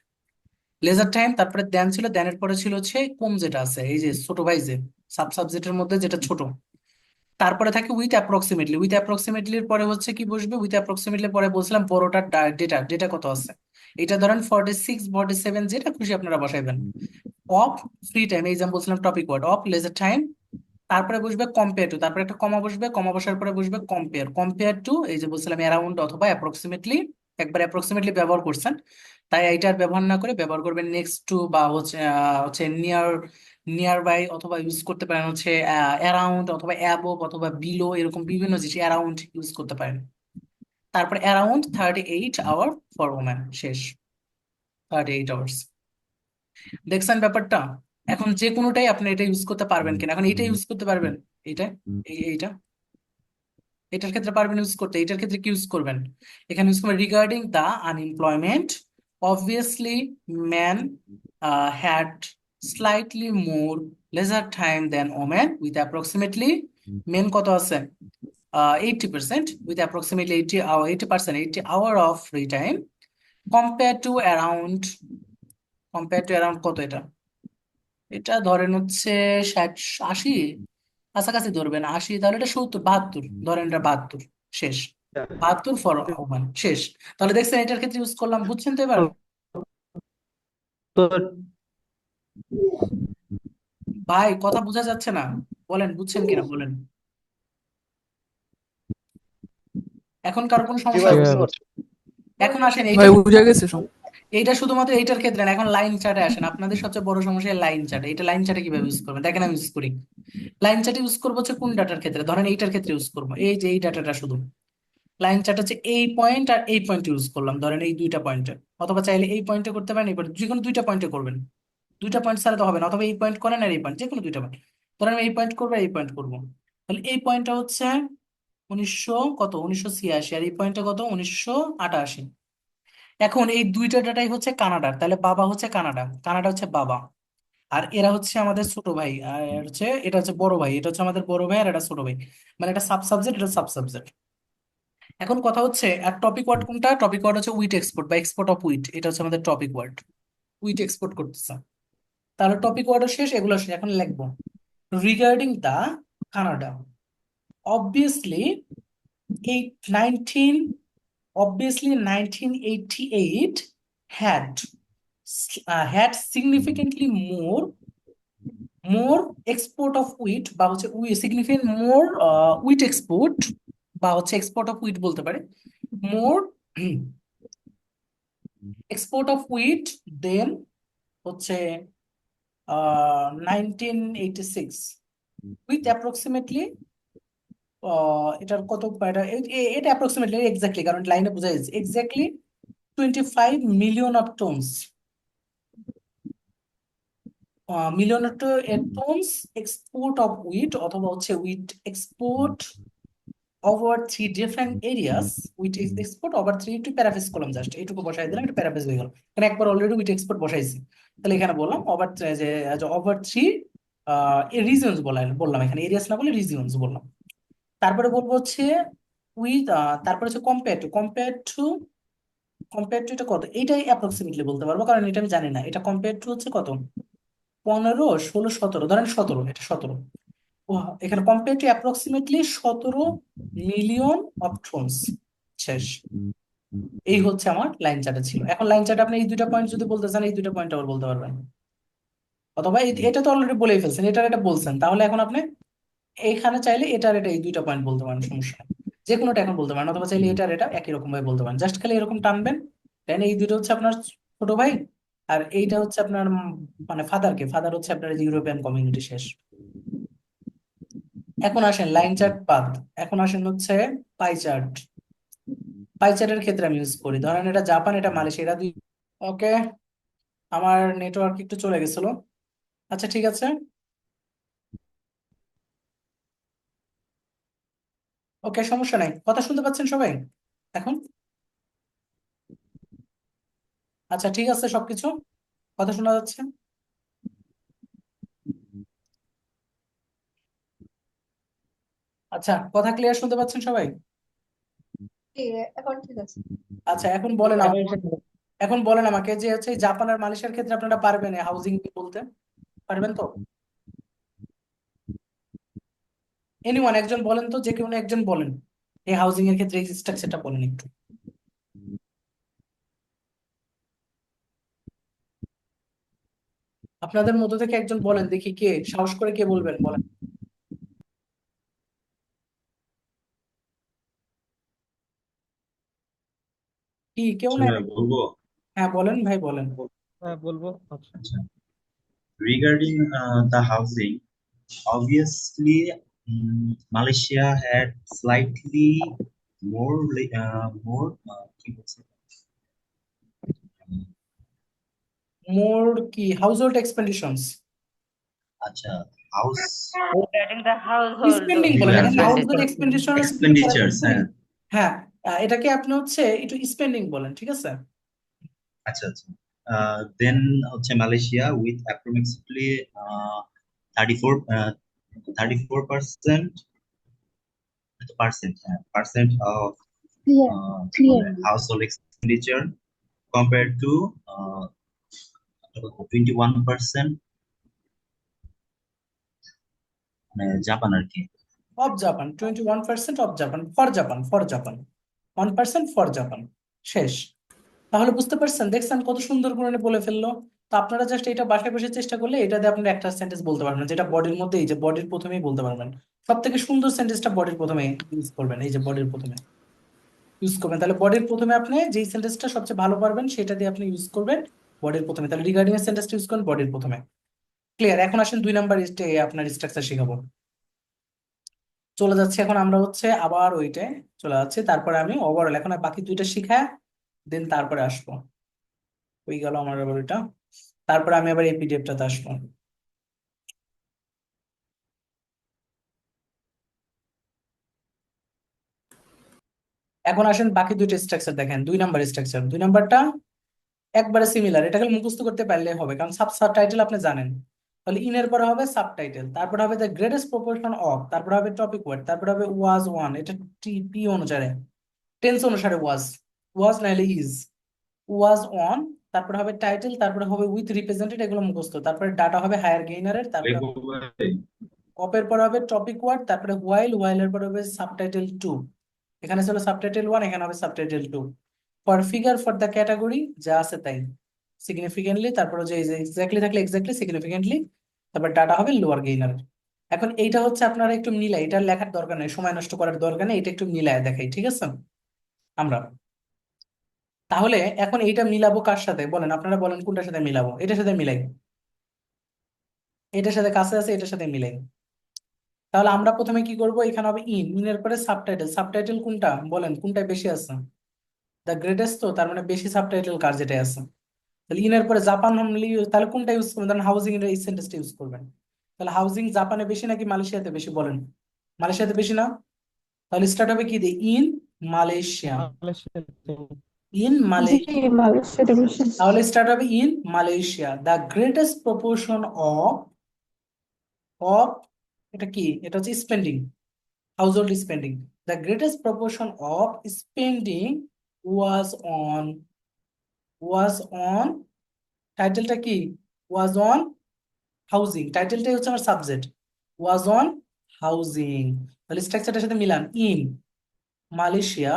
Speaker 1: লেজার টাইম। তারপরে দেন ছিল, দেনের পরে ছিল হচ্ছে কোম, যেটা আছে এই যে ছোট ভাই, যে সাব সাবজেক্টের মধ্যে যেটা ছোট। তারপরে থাকে উইথ অ্যাপ্রক্সিমেটলি, উইথ অ্যাপ্রক্সিমেটলির পরে হচ্ছে কি বসবে, উইথ অ্যাপ্রক্সিমেটলি পরে বলছিলাম বড়টার ডেটা, ডেটা কত আছে, এটা ধরেন 46, 47 যেটা খুশি আপনারা বসাইবেন। অফ ফ্রি টাইম, এই যে আমি বলছিলাম topic word of leisure time. তারপরে বসবে কম্পেয়ার টু, তারপরে একটা কমা বসবে, কমা বসার পরে বসবে কম্পেয়ার টু, এই যে বলছিলাম অ্যারাউন্ড অথবা অ্যাপ্রক্সিমেটলি, একবার অ্যাপ্রক্সিমেটলি ব্যবহার করছেন, তাই এইটার ব্যবহার না করে ব্যবহার করবেন নেক্সট টু, বা হচ্ছে নিয়ার বাই, অথবা ইউজ করতে পারেন হচ্ছে অ্যারাউন্ড অথবা অ্যাবোভ অথবা বিলো, এরকম বিভিন্ন জিনিস অ্যারাউন্ড ইউজ করতে পারেন। তারপরে অ্যারাউন্ড 38 আওয়ার ফর ওম্যান শেষ, 38 আওয়ার্স। দেখছেন ব্যাপারটা? এখন যে কোনোটাই আপনি এটা ইউজ করতে পারবেন কিনা, এখন এটা ইউজ করতে পারবেন, এইটা এইটা এটার ক্ষেত্রে পারবেন ইউজ করতে, এটার ক্ষেত্রে কি ইউজ করবেন, এখানে ইউজ করবেন regarding the unemployment, obviously man had slightly more leisure time than women, with approximately men কত আছে 80%, with approximately 80% 80 hour of free time, compare to around, কত এটা, এটা ধরেন হচ্ছে 60, 80 কাছাকাছি ধরবেন, 80, তাহলে এটা 70, 72 ধরেন, এটা 72 শেষ, 72 ফর ওমান শেষ। তাহলে দেখছেন এটার ক্ষেত্রে ইউজ করলাম, বুঝছেন তো এবার? ভাই কথা বোঝা যাচ্ছে না, বলেন বুঝছেন কিনা বলেন, এখন কারো কোনো
Speaker 3: জি
Speaker 1: সমস্যা
Speaker 3: ভাই,
Speaker 1: আছে?
Speaker 3: বুঝতে পারছি।
Speaker 1: এখন আসেন
Speaker 5: ভাই
Speaker 1: এইটা
Speaker 5: বুঝা গেছে সব।
Speaker 1: এইটা শুধুমাত্র এইটার ক্ষেত্রে না, এখন লাইন চার্টে আসেন। আপনাদের সবচেয়ে বড় সমস্যা লাইন চার্টে। এটা লাইন চার্টে কিভাবে ইউজ করবেন দেখেন, আমি ইউজ করি। লাইন চার্টে ইউজ করবো হচ্ছে কোন ডাটার ক্ষেত্রে, ধরেন এইটার ক্ষেত্রে ইউজ করবো, এই যে এই ডাটাটা শুধু লাইন চার্ট হচ্ছে এই পয়েন্ট আর এই পয়েন্ট ইউজ করলাম, ধরেন এই দুইটা পয়েন্টে, অথবা চাইলে এই পয়েন্টে করতে পারেন, এই পয়েন্ট, যে কোনো দুইটা পয়েন্টে করবেন। দুইটা পয়েন্ট ছাড়া তো হবে না, অথবা এই পয়েন্ট করেন আর এই পয়েন্ট, যে কোনো দুইটা পয়েন্ট। ধরেন আমি এই পয়েন্ট করবো আর এই পয়েন্ট করবো, তাহলে এই পয়েন্টটা হচ্ছে 1986, আর এই পয়েন্টটা কত, 1988। এখন এই দুইটা ডাটাই হচ্ছে কানাডার, তাহলে বাবা হচ্ছে কানাডা, কানাডা হচ্ছে বাবা, আর এরা হচ্ছে আমাদের ছোট ভাই, আর এর হচ্ছে এটা হচ্ছে বড় ভাই, এটা হচ্ছে আমাদের বড় ভাই আর এটা ছোট ভাই, মানে এটা সাব সাবজেক্ট, এটা সাব সাবজেক্ট। এখন কথা হচ্ছে আর টপিক ওয়ার্ড কোনটা, টপিক ওয়ার্ড হচ্ছে উইট এক্সপোর্ট বা এক্সপোর্ট অফ উইট, এটা হচ্ছে আমাদের টপিক ওয়ার্ড। উইট এক্সপোর্ট করতেছে, তাহলে টপিক ওয়ার্ডও শেষ, এগুলো শেষ। এখন লিখবো রিগার্ডিং দ্য কানাডা, অবভিয়াসলি এই 1988 had had significantly more export of wheat বা হচ্ছে significant more wheat export বা হচ্ছে export of wheat বলতে পারে, more export of wheat then হচ্ছে 1986 with approximately এটার কত, এটা অ্যাপ্রক্সিমেটলি এক্স্যাক্টলি, কারণ লাইনে বোঝা যাচ্ছে exactly 25 million of tons, million tons export of wheat, অথবা হচ্ছে wheat export over 3 different areas, wheat export over 3, একটু প্যারাফ্রেজ করলাম, জাস্ট এইটুকু বসাই দিলাম, একটু প্যারাফ্রেজ হয়ে গেল, কারণ একবার অলরেডি উইট এক্সপোর্ট বসাইছি। তাহলে এখানে বললাম ওভার, যে ওভার 3 রিজিয়নস বললাম, এখানে এরিয়াস না বলে রিজিয়নস বললাম। তারপরে বলবো হচ্ছে উইথ, তারপরে হচ্ছে কম্পেয়ার টু এটা কত, এইটাই অ্যাপ্রক্সিমেটলি বলতে পারবো, কারণ এটা আমি জানি না। এটা কম্পেয়ার টু হচ্ছে কত, 15, 16, 17, ধরেন 17, এটা 17। এখানে compare to approximately 17 million of tonnes, শেষ। এই হচ্ছে আমার লাইন চার্টে ছিল। এখন লাইন চার্টে আপনি এই দুইটা পয়েন্ট যদি বলতে চান, এই দুইটা পয়েন্ট আবার বলতে পারবেন, অথবা এটা তো অলরেডি বলেই ফেলছেন, এটা বলছেন, তাহলে এখন আপনি এইখানে চাইলে এটা এই দুইটা পয়েন্ট বলতে পারেন, সমস্যা নেই। যে কোনোটা এখন বলতে পারেন, অথবা চাইলে এটা একই রকম ভাবে বলতে পারেন, জাস্ট খালি এরকম টানবেন। দেন এই দুটো হচ্ছে আপনার ছোট ভাই, আর এইটা হচ্ছে আপনার মানে ফাদার হচ্ছে আপনার ইউরোপিয়ান কমিউনিটি, শেষ। এখন আসেন লাইন চার্ট বাদ, এখন আসেন হচ্ছে পাই চার্ট। পাই চার্টের ক্ষেত্রে আমি ইউজ করি, ধরেন এটা জাপান, এটা মালয়েশিয়া, এটা দুই। ওকে, আমার নেটওয়ার্ক একটু চলে গেছিল, আচ্ছা ঠিক আছে। ওকে, সমস্যা নাই, কথা শুনতে পাচ্ছেন সবাই এখন? আচ্ছা ঠিক আছে, সবকিছু কথা শোনা যাচ্ছে? আচ্ছা, কথা ক্লিয়ার শুনতে পাচ্ছেন সবাই?
Speaker 7: এখন ঠিক আছে।
Speaker 1: আচ্ছা, এখন বলেন আমাকে যে হচ্ছে এই জাপান আর মালয়েশিয়ার ক্ষেত্রে আপনারা পারবেন হাউজিং বলতে পারবেন তো? এনিওয়ান একজন বলেন তো, যে কোনো একজন বলেন এই হাউজিং এর ক্ষেত্রে এই স্ট্রাকচারটা বলেন একটু। আপনাদের মধ্য থেকে একজন বলেন দেখি, কে সাহস করে কে বলবেন, বলেন। কি কেউ নাই?
Speaker 9: বলবো।
Speaker 1: হ্যাঁ বলেন ভাই, বলেন।
Speaker 4: হ্যাঁ বলবো।
Speaker 9: আচ্ছা, regarding the housing, obviously Malaysia had slightly কি বলছে?
Speaker 1: মোর কি হাউসহোল্ড এক্সপেন্ডিশনস,
Speaker 9: আচ্ছা, house
Speaker 10: Regarding the household
Speaker 1: spending বলেন, এখানে হাউসহোল্ড
Speaker 10: expenditure.
Speaker 1: এক্সপেন্ডিশন
Speaker 9: expenditures, হ্যাঁ।
Speaker 1: হ্যাঁ, এটাকে আপনি হচ্ছে একটু স্পেন্ডিং বলেন, ঠিক আছে?
Speaker 9: আচ্ছা আচ্ছা, then হচ্ছে Malaysia with approximately 34% of
Speaker 11: Clear.
Speaker 9: household expenditure compared to 21% Japan আর কি।
Speaker 1: Of Japan, 21% of Japan, for Japan, 1% for Japan, শেষ। তাহলে বুঝতে পারছেন, দেখছেন কত সুন্দর করে বলে ফেললো। তো আপনারা জাস্ট এটা বাসায় বসে চেষ্টা করলে এটা দিয়ে আপনারা একটা সেন্টেন্স বলতে পারবেন, যেটা বডির মধ্যে, এই যে বডির প্রথমেই বলতে পারবেন। সব থেকে সুন্দর সেন্টেন্সটা বডির প্রথমে ইউজ করবেন, এই যে বডির প্রথমে। ইউজ করবেন। তাহলে বডির প্রথমে আপনি যেই সেন্টেন্সটা সবচেয়ে ভালো পারবেন সেটা দিয়ে আপনি ইউজ করবেন বডির প্রথমে। তাহলে রিগার্ডিং এর সেন্টেন্সটা ইউজ করবেন বডির প্রথমে। ক্লিয়ার? এখন আসেন 2 নাম্বার আপনার স্ট্রাকচার শিখাবো। চলে যাচ্ছে এখন আমরা হচ্ছে আবার ওইটায় চলে যাচ্ছে, তারপরে আমি ওভারঅল এখন আর বাকি 2টা শিখা দেন তারপরে আসবো। ওই গেল আমার আবার ওইটা, তারপরে আমি আবার এই পিডিএফটাতে আসবো। এখন আসেন বাকি 2টা স্ট্রাকচার দেখেন। 2 নাম্বার স্ট্রাকচার, 2 নাম্বারটা একবারে সিমিলার, এটাকে মুখস্থ করতে পারলে হবে কারণ সাবটাইটেল আপনি জানেন। তাহলে ইনের পরে হবে সাবটাইটেল, তারপরে হবে দ্য গ্রেটেস্ট প্রপোর্শন অফ, তারপরে হবে টপিক ওয়ার্ড, তারপরে হবে ওয়াজ ওয়ান, এটা টি অনুসারে টেন্স অনুসারে ওয়াজ নাইলে ইজ, ওয়াজ অন, তারপরে হবে টাইটেল, তারপরে হবে উইথ রিপ্রেজেন্টেড, এগুলো মুখস্থ। তারপরে ডাটা হবে হায়ার গেইনারের, তারপরে অপের পরে হবে টপিক ওয়ার্ড, তারপরে হোয়াইলের পরে হবে সাবটাইটেল 2, এখানে ছিল সাবটাইটেল 1, এখানে হবে subtitle 2। For figure for the category যা আছে তাই, সিগনিফিকেন্টলি, তারপরে যে এক্স্যাক্টলি থাকলে এক্স্যাক্টলি, সিগনিফিকেন্টলি, তারপর ডাটা হবে লোয়ার গেইনার। এখন এইটা হচ্ছে আপনারা একটু মিলাই, এটা লেখার দরকার নেই, সময় নষ্ট করার দরকার নেই, এটা একটু মিলায় দেখাই, ঠিক আছে? আমরা তাহলে এখন এইটা মিলাবো কার সাথে বলেন, আপনারা বলেন কোনটার সাথে মিলাবো? এটার সাথে মিলাই, এটার সাথে কাছে আছে, এটার সাথে মিলাই। তাহলে আমরা প্রথমে কি করব, এখানে হবে ইনের পরে সাবটাইটেল, সাবটাইটেল কোনটা বলেন, কোনটায় বেশি আছে? দ্য গ্রেটেস্ট, তো তার মানে বেশি সাবটাইটেল কার যেটাই আছে। তাহলে ইনের পরে জাপান তাহলে কোনটা ইউজ করবেন? ধরেন হাউজিং এর এই সেন্টেন্সটা ইউজ করবেন। তাহলে হাউজিং জাপানে বেশি নাকি মালয়েশিয়াতে বেশি বলেন? মালয়েশিয়াতে বেশি না? তাহলে স্টার্ট হবে কি দিয়ে? In Malaysia, in
Speaker 11: G,
Speaker 1: Malaysia.
Speaker 11: মালয়েশিয়াতে বেশি।
Speaker 1: তাহলে স্টার্ট হবে in Malaysia, the greatest proportion of, of এটা কি? এটা হচ্ছে spending, household spending. The greatest proportion of spending was on, was on, টাইটেলটা কি? ওয়াজ অন হাউজিং, টাইটেলটাই হচ্ছে আমার সাবজেক্ট, ওয়াজ অন হাউজিং। তাহলে স্ট্রাকচারটার সাথে মিলান, in Malaysia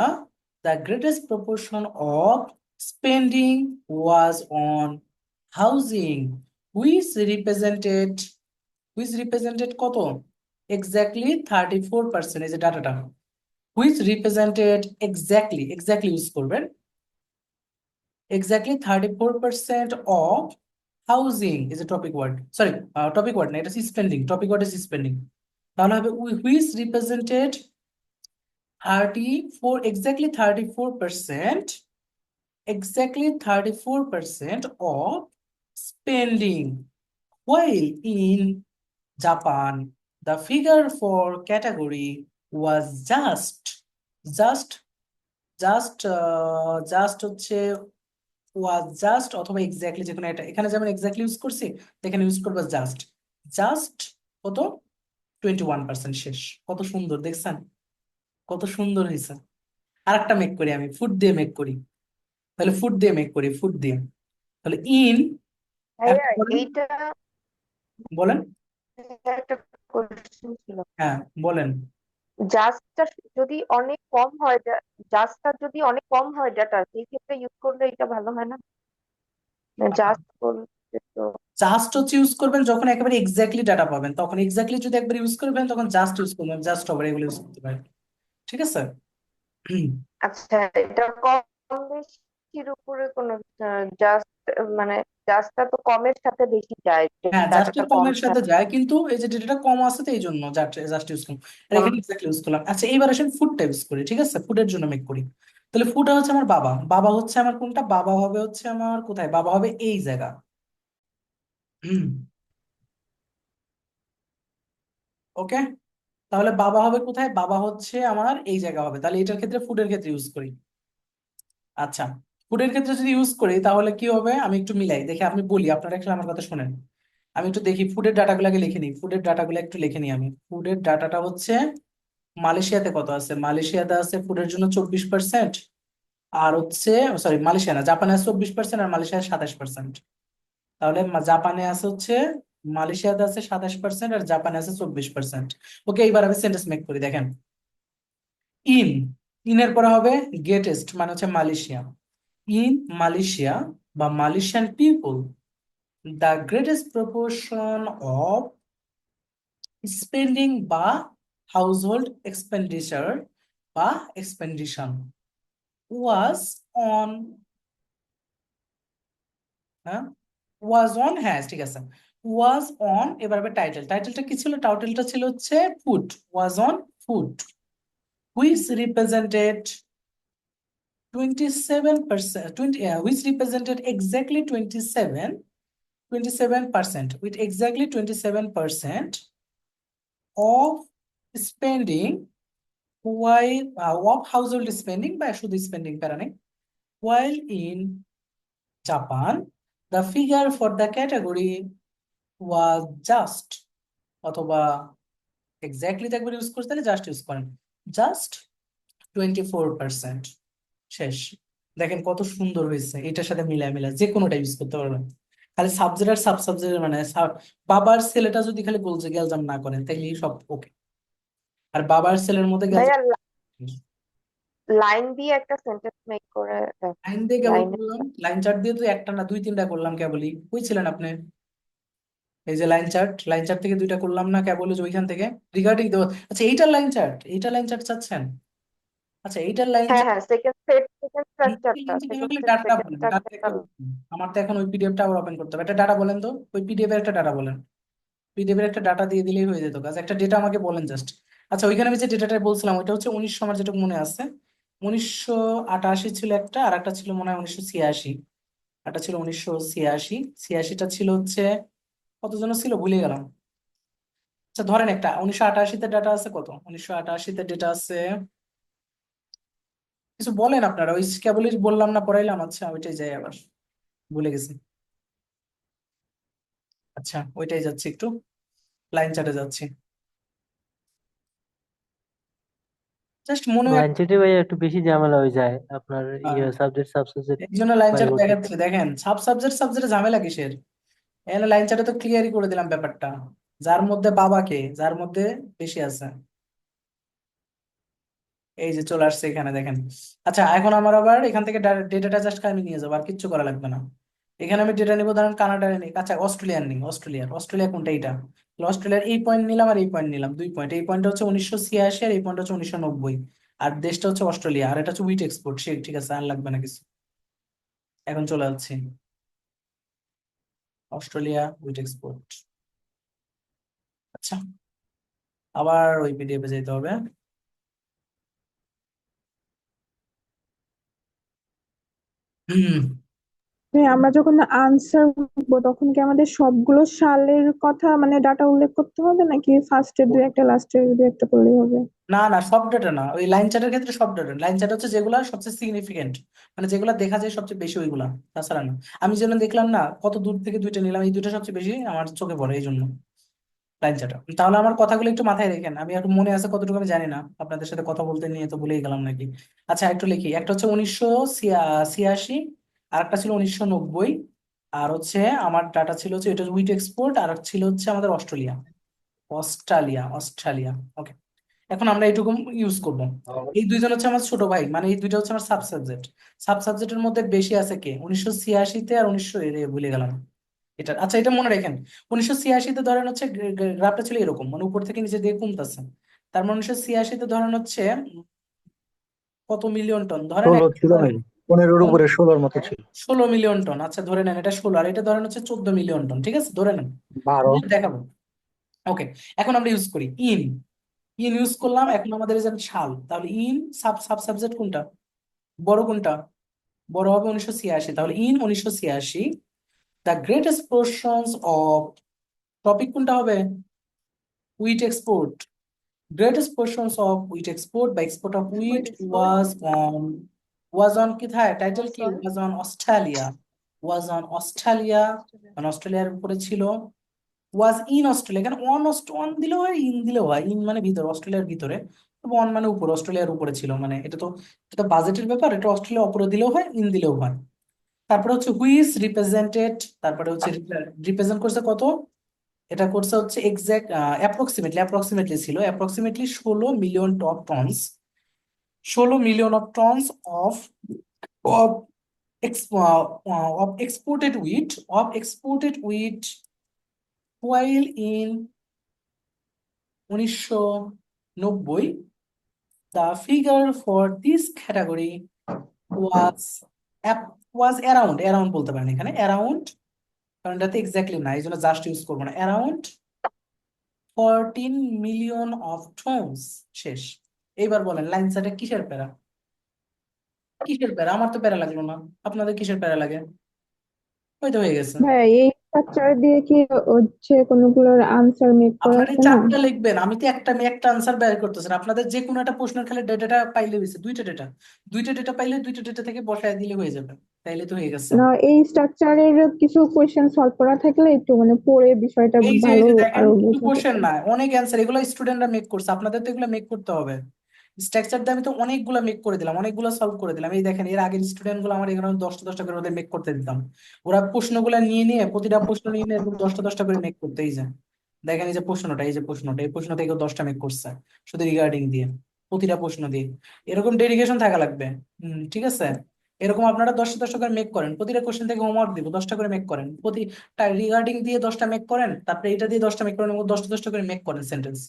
Speaker 1: the greatest proportion of spending was on housing, which represented, কত? এক্স্যাক্টলি 34%, এই যে ডাটাটা, হুইচ রিপ্রেজেন্টেড এক্স্যাক্টলি, ইউজ করবেন, exactly 34% of housing is a topic word, sorry topic word না, এটা spending, topic word is spending. তাহলে হবে which represented 34%, exactly 34% of spending, while in Japan the figure for category was just হচ্ছে was just অথবা exactly, যেখানে এটা এখানে যেমন এক্স্যাক্টলি ইউজ করছি এখানে ইউজ করবো জাস্ট কত? 21% শেষ। কত সুন্দর দেখছেন, কত সুন্দর হয়েছে। আর একটা মেক করি আমি, ফুড দিয়ে মেক করি, তাহলে ফুড দিয়ে মেক করি, ফুড দিয়ে। তাহলে ইন,
Speaker 13: ভাইয়া এইটা
Speaker 1: বলেন,
Speaker 13: একটা কোশ্চেন ছিল।
Speaker 1: হ্যাঁ বলেন।
Speaker 13: জাস্টটা যদি অনেক কম হয়, জাস্টটা যদি অনেক কম হয় ডাটা, সেই ক্ষেত্রে ইউজ করলে এটা ভালো হয় না? জাস্ট বলতে তো
Speaker 1: জাস্ট হচ্ছে ইউজ করবেন যখন একেবারে এক্স্যাক্টলি ডাটা পাবেন, তখন এক্স্যাক্টলি যদি একবার ইউজ করবেন তখন জাস্ট ইউজ করবেন, জাস্ট ওভার এগুলো ইউজ করতে পারেন, ঠিক আছে?
Speaker 13: আচ্ছা, এটা কম বেশির উপরে কোনো জাস্ট, মানে জাস্টটা তো কমের সাথে বেশি যায়,
Speaker 1: হ্যাঁ
Speaker 13: ডাটাটা
Speaker 1: জাস্টের
Speaker 13: কম
Speaker 1: কমের সাথে
Speaker 13: থাকে।
Speaker 1: যায়, কিন্তু এই যে ডেটাটা কম আছে তো এই জন্য জাস্ট ইউজ করলাম, আর এখানে এক্স্যাক্টলি ইউজ করলাম। আচ্ছা এইবার আসেন ফুডটা ইউজ করি, ঠিক আছে? ফুডের জন্য মেক করি। তাহলে ফুড হচ্ছে আমার বাবা, বাবা হচ্ছে আমার কোনটা? বাবা হবে হচ্ছে আমার কোথায়? বাবা হবে এই জায়গা। ওকে, তাহলে বাবা হবে কোথায়? বাবা হচ্ছে আমার এই জায়গা হবে, তাহলে এটার ক্ষেত্রে ফুডের ক্ষেত্রে ইউজ করি। আচ্ছা, ফুডের ক্ষেত্রে যদি ইউজ করি তাহলে কি হবে আমি একটু মিলাই দেখি, আপনি বলি, আপনারা একটু আমার কথা শুনেন। আমি একটু দেখি ফুডের ডাটাগুলোকে লিখে নিই, ফুডের ডাটাগুলো একটু লিখে নিই আমি। ফুডের ডাটাটা হচ্ছে মালয়েশিয়াতে কত আছে? মালয়েশিয়াতে আছে ফুডের জন্য 24%, আর হচ্ছে সরি মালয়েশিয়া না, জাপানে আছে 24% আর মালয়েশিয়ায় 27%। তাহলে জাপানে আছে হচ্ছে, মালয়েশিয়াতে আছে 27% আর জাপানে আছে 24%। ওকে, এইবার আমি সেন্টেন্স মেক করি, দেখেন। ইন, ইনের পরে হবে গ্রেটেস্ট, মানে হচ্ছে মালয়েশিয়া। ইন মালয়েশিয়া বা Malaysian people the greatest proportion of spending বা হাউসহোল্ড এক্সপেন্ডিচার বা এক্সপেন্ডিশন, was on, হ্যাঁ was on, হ্যাঁ ঠিক আছে, was on, এবার হবে টাইটেলটা কি ছিল? টাইটেলটা ছিল হচ্ছে food, was on food, which represented 27%, which represented exactly 27%, with exactly 27% of spending, while of household spending by শুধু spending প্যারা নেই, while in Japan the figure for the category was just, অথবা exactly তে একবার ইউজ করতে হলে just use করেন, just 24%। শেষ। দেখেন কত সুন্দর হয়েছে, এটার সাথে মিলায় যে কোনোটা ইউজ করতে পারবেন। খালি সাবজেক্ট আর সাব সাবজেক্ট মানে বাবার ছেলেটা যদি খালি বলছে গ্যালজাম না করেন তাহলে সব ওকে, আর বাবার ছেলের মধ্যে
Speaker 13: ভাইয়া
Speaker 1: গ্যালজাম।
Speaker 13: লাইন দিয়ে একটা সেন্টেন্স মেক করে দেখ।
Speaker 1: লাইন দিয়ে কেবল
Speaker 13: লাইনে
Speaker 1: করলাম, লাইন চার্ট দিয়ে তো একটা না দুই তিনটা করলাম কেবলই, ওই ছিলেন আপনি, এই যে লাইন চার্ট থেকে দুইটা করলাম না কেবল, ওই যে ওইখান থেকে রিগার্ডিং দেওয়া। আচ্ছা এইটার লাইন চার্ট চাচ্ছেন? আচ্ছা এইটার লাইন
Speaker 13: হ্যাঁ
Speaker 1: চার্ট
Speaker 13: হ্যাঁ সেকেন্ড স্ট্রাকচারটা সেকেন্ড
Speaker 1: ডাটা বলেন, ডাটা
Speaker 13: স্ট্রাকচারটা
Speaker 1: একটা বলেন। আমার তো এখন ওই পিডিএফটা আবার ওপেন করতে হবে, একটা ডাটা বলেন তো, ওই পিডিএফ এর একটা ডাটা বলেন, পিডিএফ এর একটা ডাটা দিয়ে দিলেই হয়ে যেত কাজ, একটা ডেটা আমাকে বলেন জাস্ট। আচ্ছা ওইখানে আমি যে ডেটাটা বলছিলাম ওইটা হচ্ছে 1900, আমার যেটা মনে আছে 1988 ছিল একটা, আর একটা ছিল মনে হয় 1986, একটা ছিল 1986, 86টা ছিল হচ্ছে কত জন ছিল ভুলে গেলাম। আচ্ছা ধরেন একটা 1988-তে ডাটা আছে কত, 1988-তে ডেটা আছে, কিছু বলেন আপনারা, ওই কেবলই বললাম না পড়াইলাম, আচ্ছা ওইটাই যাই আবার, ভুলে গেছি। আচ্ছা ওইটাই যাচ্ছি, একটু লাইন চার্টে যাচ্ছি, জাস্ট মনে
Speaker 14: লাইন চেটে ভাই একটু বেশি ঝামেলা হয়ে যায় আপনার সাবজেক্ট সাবজেক্ট
Speaker 1: এই জন্য লাইন
Speaker 14: বাই
Speaker 1: চার্টে
Speaker 14: করতে।
Speaker 1: দেখাচ্ছে, দেখেন সাবজেক্টে ঝামেলা কিসের, এখানে লাইন চার্টে তো ক্লিয়ারই করে দিলাম ব্যাপারটা, যার মধ্যে বাবাকে, যার মধ্যে বেশি আছে, এই যে চলে আসছে এখানে দেখেন। আচ্ছা এখন আমার আবার এখান থেকে ডেটাটা জাস্ট আমি নিয়ে যাবো, আর কিচ্ছু করা লাগবে না। এখানে আমি ডেটা নিবো, ধরেন কানাডার নিই, আচ্ছা অস্ট্রেলিয়ার নিই, অস্ট্রেলিয়া কোনটা, এইটা অস্ট্রেলিয়ার এই পয়েন্ট নিলাম আর এই পয়েন্ট নিলাম, 2 পয়েন্ট, এই পয়েন্ট হচ্ছে 1986 আর এই পয়েন্ট হচ্ছে 1990, আর দেশটা হচ্ছে অস্ট্রেলিয়া, আর এটা হচ্ছে উইট এক্সপোর্ট, সে ঠিক আছে আর লাগবে না কিছু। এখন চলে যাচ্ছি অস্ট্রেলিয়া উইট এক্সপোর্ট। আচ্ছা আবার ওই পিডিএফ এ যেতে হবে। হুম
Speaker 11: আমরা যখন আনসার লিখবো তখন কি আমাদের সবগুলো সালের কথা মানে ডাটা উল্লেখ করতে হবে, নাকি ফার্স্টের দুই একটা লাস্টের দুই একটা বললেই হবে?
Speaker 1: না না সব ডেটা না, ওই লাইন চার্টের ক্ষেত্রে সব ডেটা, লাইন চার্ট হচ্ছে যেগুলো সবচেয়ে সিগনিফিকেন্ট, মানে যেগুলো দেখা যায় সবচেয়ে বেশি ওইগুলা, তাছাড়া না। আমি যেন দেখলাম না কত দূর থেকে দুইটা নিলাম, এই দুইটা সবচেয়ে বেশি আমার চোখে পড়ে, এই জন্য লাইন চার্ট। তাহলে আমার কথাগুলো একটু মাথায় রেখেন, আমি একটু মনে আছে কতটুকু আমি জানি না, আপনাদের সাথে কথা বলতে নিয়ে তো ভুলেই গেলাম নাকি। আচ্ছা একটু লিখি, একটা হচ্ছে 1986, আর একটা ছিল 1990, আর হচ্ছে আমার ডাটা ছিল হচ্ছে এটা উইট এক্সপোর্ট, আর ছিল হচ্ছে আমাদের অস্ট্রেলিয়া। ওকে এখন আমরা এইটুকু ইউজ করব। এই দুইজন হচ্ছে আমার ছোট ভাই, মানে এই দুইটা হচ্ছে আমার সাব সাবজেক্টের মধ্যে বেশি আছে কে, 1986-তে আর 1900 ভুলে গেলাম এটা। আচ্ছা এটা মনে রাখেন, 1986-তে ধরেন হচ্ছে গ্রাফটা ছিল এরকম, মানে উপর থেকে নিচে দিয়ে কমতেছে, তার মানে 1986-তে ধরেন হচ্ছে কত মিলিয়ন টন, ধরেন
Speaker 15: 16 ছিল ভাই, 15-র উপরে 16-র মতো ছিল।
Speaker 1: 16 মিলিয়ন টন, আচ্ছা ধরে নেন এটা 16, আর এটা ধরেন হচ্ছে 14 মিলিয়ন টন, ঠিক আছে ধরে নেন,
Speaker 15: 12।
Speaker 1: দেখাবো। ওকে এখন আমরা ইউজ করি ইন ইউজ করলাম, এখন আমাদের এই যে সাল, তাহলে ইন সাব সাবজেক্ট কোনটা, বড় কোনটা, বড় হবে 1986, তাহলে in 1986 the greatest portions of, topic কোনটা হবে, wheat export, greatest portions of wheat export by export of wheat was on কোথায়, টাইটেল কি, was on Australia, মানে অস্ট্রেলিয়ার উপরে ছিল, was in Australia, এখানে অন দিলেও হয় ইন দিলেও হয়, ইন মানে ভিতরে, অস্ট্রেলিয়ার ভিতরে, অন মানে উপরে, অস্ট্রেলিয়ার উপরে ছিল, মানে এটা বাজেটের ব্যাপার, এটা অস্ট্রেলিয়া উপরে দিলেও হয় ইন দিলেও হয়। তারপরে হচ্ছে হুইচ রিপ্রেজেন্টেড, তারপরে হচ্ছে রিপ্রেজেন্ট করছে কত, এটা করছে হচ্ছে এক্সাক্ট অ্যাপ্রক্সিমেটলি ছিল approximately 16 million tonnes, 16 million of tonnes of of exported wheat while in 1990 the figure for this category was was around around বলতে পারেন এখানে অ্যারাউন্ড, কারণ এটাতে এক্স্যাক্টলি না, এই জন্য জাস্ট ইউজ করবো না। Around 14 million of tonnes. শেষ। এইবার বলেন লাইন সেটে কিসের প্যারা? কিসের প্যারা? আমার তো প্যারা লাগলো না, আপনাদের কিসের প্যারা লাগে? ওই তো হয়ে গেছে।
Speaker 11: ভাই এই স্ট্রাকচার দিয়ে কি হচ্ছে কোনগুলোর আনসার মেক করা
Speaker 1: আপনার এই
Speaker 11: আছে না?
Speaker 1: চারটা লিখবেন, আমি তো একটা আনসার বের করতেছি না। আপনাদের যে কোনো একটা প্রশ্নের খালি ডেটাটা পাইলে হয়েছে, দুইটা ডেটা পাইলে দুইটা ডেটা থেকে বসায় দিলে হয়ে যাবে, তাইলে তো হয়ে গেছে।
Speaker 11: না, এই স্ট্রাকচারের কিছু কোয়েশ্চেন সলভ করা থাকলে একটু মানে পড়ে বিষয়টা
Speaker 1: এই
Speaker 11: ভালো
Speaker 1: যে দেখেন
Speaker 11: আরো
Speaker 1: কিছু
Speaker 11: বোঝা
Speaker 1: কোশ্চেন
Speaker 11: যেত।
Speaker 1: না, অনেক অ্যান্সার, এগুলো স্টুডেন্টরা মেক করছে, আপনাদের তো এগুলো মেক করতে হবে। স্ট্রাকচার দিয়ে আমি তো অনেকগুলো মেক করে দিলাম, অনেকগুলো সলভ করে দিলাম। এই দেখেন এর আগের স্টুডেন্ট গুলো আমার এখানে 10টা করে ওদের মেক করতে দিতাম, ওরা প্রশ্নগুলো নিয়ে নিয়ে প্রতিটা প্রশ্ন নিয়ে নিয়ে এরকম 10টা করে মেক করতে। এই যে দেখেন এই যে প্রশ্নটা, এই প্রশ্ন থেকে 10টা মেক করছে শুধু রিগার্ডিং দিয়ে, প্রতিটা প্রশ্ন দিয়ে। এরকম ডেডিকেশন থাকা লাগবে। ঠিক আছে। এরকম আপনারা 10টা করে মেক করেন, প্রতিটা কোশ্চেন থেকে হোমওয়ার্ক দিব, 10টা করে মেক করেন, প্রতিটা রিগার্ডিং দিয়ে 10টা মেক করেন, তারপরে এটা দিয়ে 10টা মেক করেন, এবং 10টা করে মেক করেন সেন্টেন্স।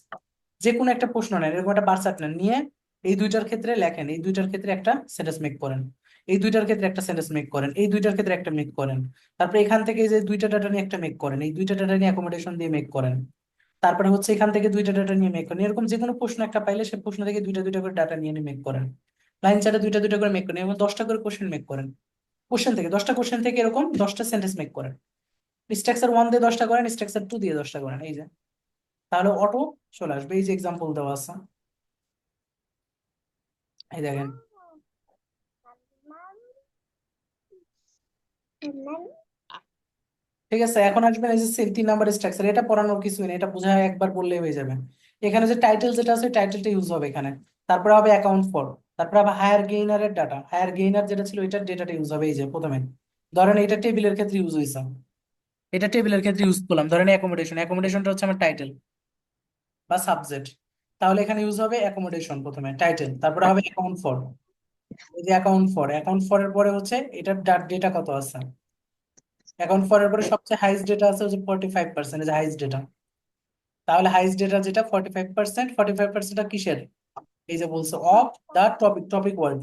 Speaker 1: যে কোনো একটা প্রশ্ন নেন, এরকম একটা বার চার্ট নেন, নিয়ে এই দুইটার ক্ষেত্রে লেখেন, এই দুইটার ক্ষেত্রে একটা সেন্টেন্স মেক করেন, এই দুইটার ক্ষেত্রে একটা সেন্টেন্স মেক করেন, এই দুইটার ক্ষেত্রে একটা মেক করেন। তারপরে এখান থেকে এই যে দুইটা ডাটা নিয়ে একটা মেক করেন, এই দুইটা ডাটা নিয়ে অ্যাকোমোডেশন দিয়ে মেক করেন। তারপরে হচ্ছে এখান থেকে দুইটা ডাটা নিয়ে মেক করেন। এরকম যে কোনো প্রশ্ন একটা পাইলে সেই প্রশ্ন থেকে দুইটা করে ডাটা নিয়ে মেক করেন। লাইন চার্টে দুইটা করে মেক করেন, এবং 10টা করে কোশ্চেন মেক করেন। কোশ্চেন থেকে 10টা কোশ্চেন থেকে এরকম 10টা সেন্টেন্স মেক করেন। স্ট্রাকচার 1 দিয়ে 10টা করেন, স্ট্রাকচার 2 দিয়ে 10টা করেন। এই যে তাহলে অটো চলে আসবে। এই যে এক্সাম্পল দেওয়া আছে, এই দেখেন। ঠিক আছে, এখন আসবেন এই যে 3 নাম্বার স্ট্রাকচার। এটা পড়ানোর কিছু নেই, এটা বোঝা একবার বললেই হয়ে যাবে। এখানে যে টাইটেল যেটা আছে টাইটেলটা ইউজ হবে এখানে, তারপরে হবে অ্যাকাউন্ট ফর, তারপরে হবে হায়ার গেইনারের ডাটা, হায়ার গেইনার যেটা ছিল এটার ডেটাটা ইউজ হবে। এই যে প্রথমে ধরেন এটা টেবিলের ক্ষেত্রে ইউজ হয়েছে, এটা টেবিলের ক্ষেত্রে ইউজ করলাম। ধরেন অ্যাকোমোডেশনটা হচ্ছে আমার টাইটেল বা সাবজেক্ট, তাহলে এখানে ইউজ হবে অ্যাকোমোডেশন, প্রথমে টাইটেল, তারপরে হবে অ্যাকাউন্ট ফর। এই যে অ্যাকাউন্ট ফরের পরে হচ্ছে এটার ডেটা কত আছে। অ্যাকাউন্ট ফরের পরে সবচেয়ে হাইস্ট ডেটা আছে হচ্ছে 45%, এই যে হাইস্ট ডেটা। তাহলে হাইস্ট ডেটা যেটা 45%, কিসের? এই যে বলছে of the topic word.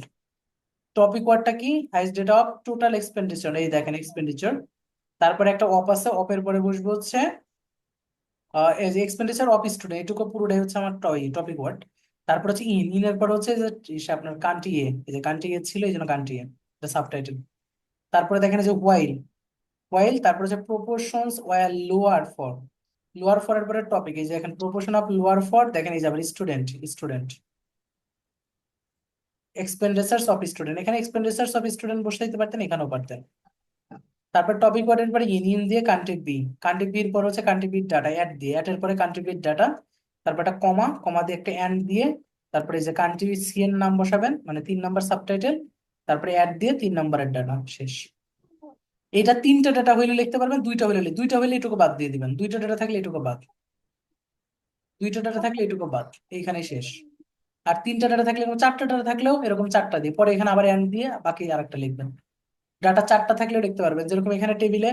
Speaker 1: Topic ওয়ার্ডটা কি? Highest data of total expenditure. এই দেখেন এক্সপেন্ডিচার, তারপরে একটা অফ আছে, অফের পরে বসবে হচ্ছে এই যে এক্সপেন্ডিচার অফ স্টুডেন্ট, এটুকু পুরোটাই হচ্ছে আমার টপিক ওয়ার্ড। তারপর হচ্ছে ইনের পর হচ্ছে যে আপনার কান্ট্রি এ, এই যে কান্ট্রি এ ছিল এই জন্য কান্ট্রি এ, এটা সাবটাইটেল। তারপরে দেখেন এই যে ওয়াইল, তারপর হচ্ছে প্রপোর্শনস ওয়ার লোয়ার ফর এর পরে টপিক। এই যে এখন প্রপোর্শন অফ লোয়ার ফর, দেখেন এই যে আবার স্টুডেন্ট এক্সপেন্ডিচার্স অফ স্টুডেন্ট, এখানে এক্সপেন্ডিচার্স অফ স্টুডেন্ট বসে দিতে পারতেন, এখানেও পারতেন। তারপর টপিক ওয়ার্ডের পরে ইন দিয়ে কান্ট্রি বির পর হচ্ছে কান্ট্রি বির ডাটা অ্যাড এর পরে কান্ট্রি বির ডাটা, তারপর একটা কমা দিয়ে একটা এন্ড দিয়ে, তারপরে এই যে কান্ট্রি সি এর নাম বসাবেন, মানে 3 নাম্বার সাবটাইটেল, তারপরে অ্যাড দিয়ে 3 নাম্বারের ডাটা শেষ। এটা 3টা ডাটা হইলে লিখতে পারবেন, দুইটা হইলে এটুকু বাদ দিয়ে দিবেন, দুইটা ডাটা থাকলে এটুকু বাদ, দুইটা ডাটা থাকলে এটুকু বাদ, এইখানে শেষ। আর 3টা ডাটা থাকলে, এরকম 4টা ডাটা থাকলেও এরকম 4টা দিয়ে পরে এখানে আবার এন্ড দিয়ে বাকি আরেকটা লিখবেন। ডাটা 4টা থাকলেও লিখতে পারবেন, যেরকম এখানে টেবিলে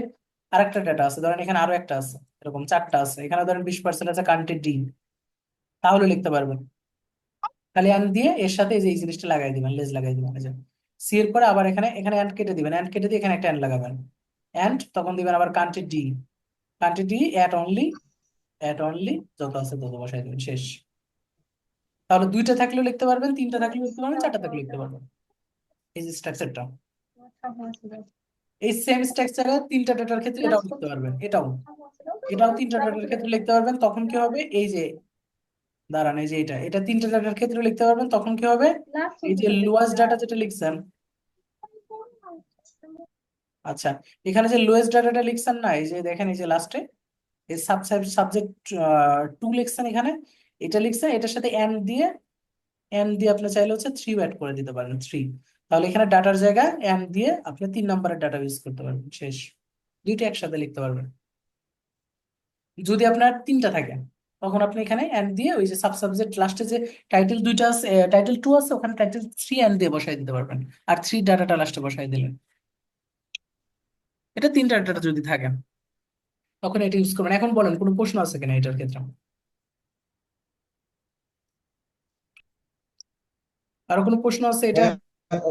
Speaker 1: আরেকটা ডাটা আছে, ধরেন এখানে আরো একটা আছে, এরকম 4টা আছে, এখানে ধরেন 20% আছে কান্ট্রি ডি, তাহলে লিখতে পারবেন। খালি এন্ড দিয়ে এর সাথে এই যে এই জিনিসটা লাগাই দিবেন, লেজ লাগাই দিবেন। এই যে সি এর পরে আবার এখানে এখানে এন্ড কেটে দিবেন, এন্ড কেটে দিয়ে এখানে একটা এন্ড লাগাবেন, এন্ড তখন দিবেন আবার কান্ট্রি ডি অ্যাট অনলি যত আছে তত বসাই দিবেন, শেষ। তাহলে 2টা থাকলেও লিখতে পারবেন, 3টা থাকলেও লিখতে পারবেন, 4টা থাকলেও লিখতে পারবেন। এই যে স্ট্রাকচারটা, এই সেম স্ট্রাকচারে 3টা ডাটার ক্ষেত্রে এটাও লিখতে পারবেন, এটাও 3টা ডাটার ক্ষেত্রে লিখতে পারবেন। তখন কি হবে? এই যে দাঁড়ান, এই যে এটা 3টা ডাটার ক্ষেত্রে লিখতে পারবেন। তখন কি হবে? এই যে লোয়েস্ট ডাটা যেটা লিখছেন, আচ্ছা এখানে যে লোয়েস্ট ডাটাটা লিখছেন না, এই যে দেখেন এই যে লাস্টে এই সাবজেক্ট 2 লিখছেন, এখানে এটা লিখছেন, এটার সাথে এন দিয়ে আপনি চাইলে হচ্ছে 3 অ্যাড করে দিতে পারেন, 3। তাহলে এখানে ডাটার জায়গায় এন দিয়ে আপনি 3 নাম্বারের ডাটা ইউজ করতে পারবেন, শেষ। দুইটা একসাথে লিখতে পারবেন। যদি আপনার 3টা থাকে তখন আপনি এখানে এন দিয়ে ওই যে সাবজেক্ট লাস্টে যে টাইটেল 2টা আছে, টাইটেল 2 আছে, ওখানে টাইটেল 3 এন দিয়ে বসাই দিতে পারবেন, আর 3 ডাটাটা লাস্টে বসাই দিলেন। এটা 3টা ডাটা যদি থাকে তখন এটা ইউজ করবেন। এখন বলেন কোনো প্রশ্ন আছে কিনা এটার ক্ষেত্রে? আরো কোনো প্রশ্ন আছে এটা?
Speaker 3: হ্যাঁ,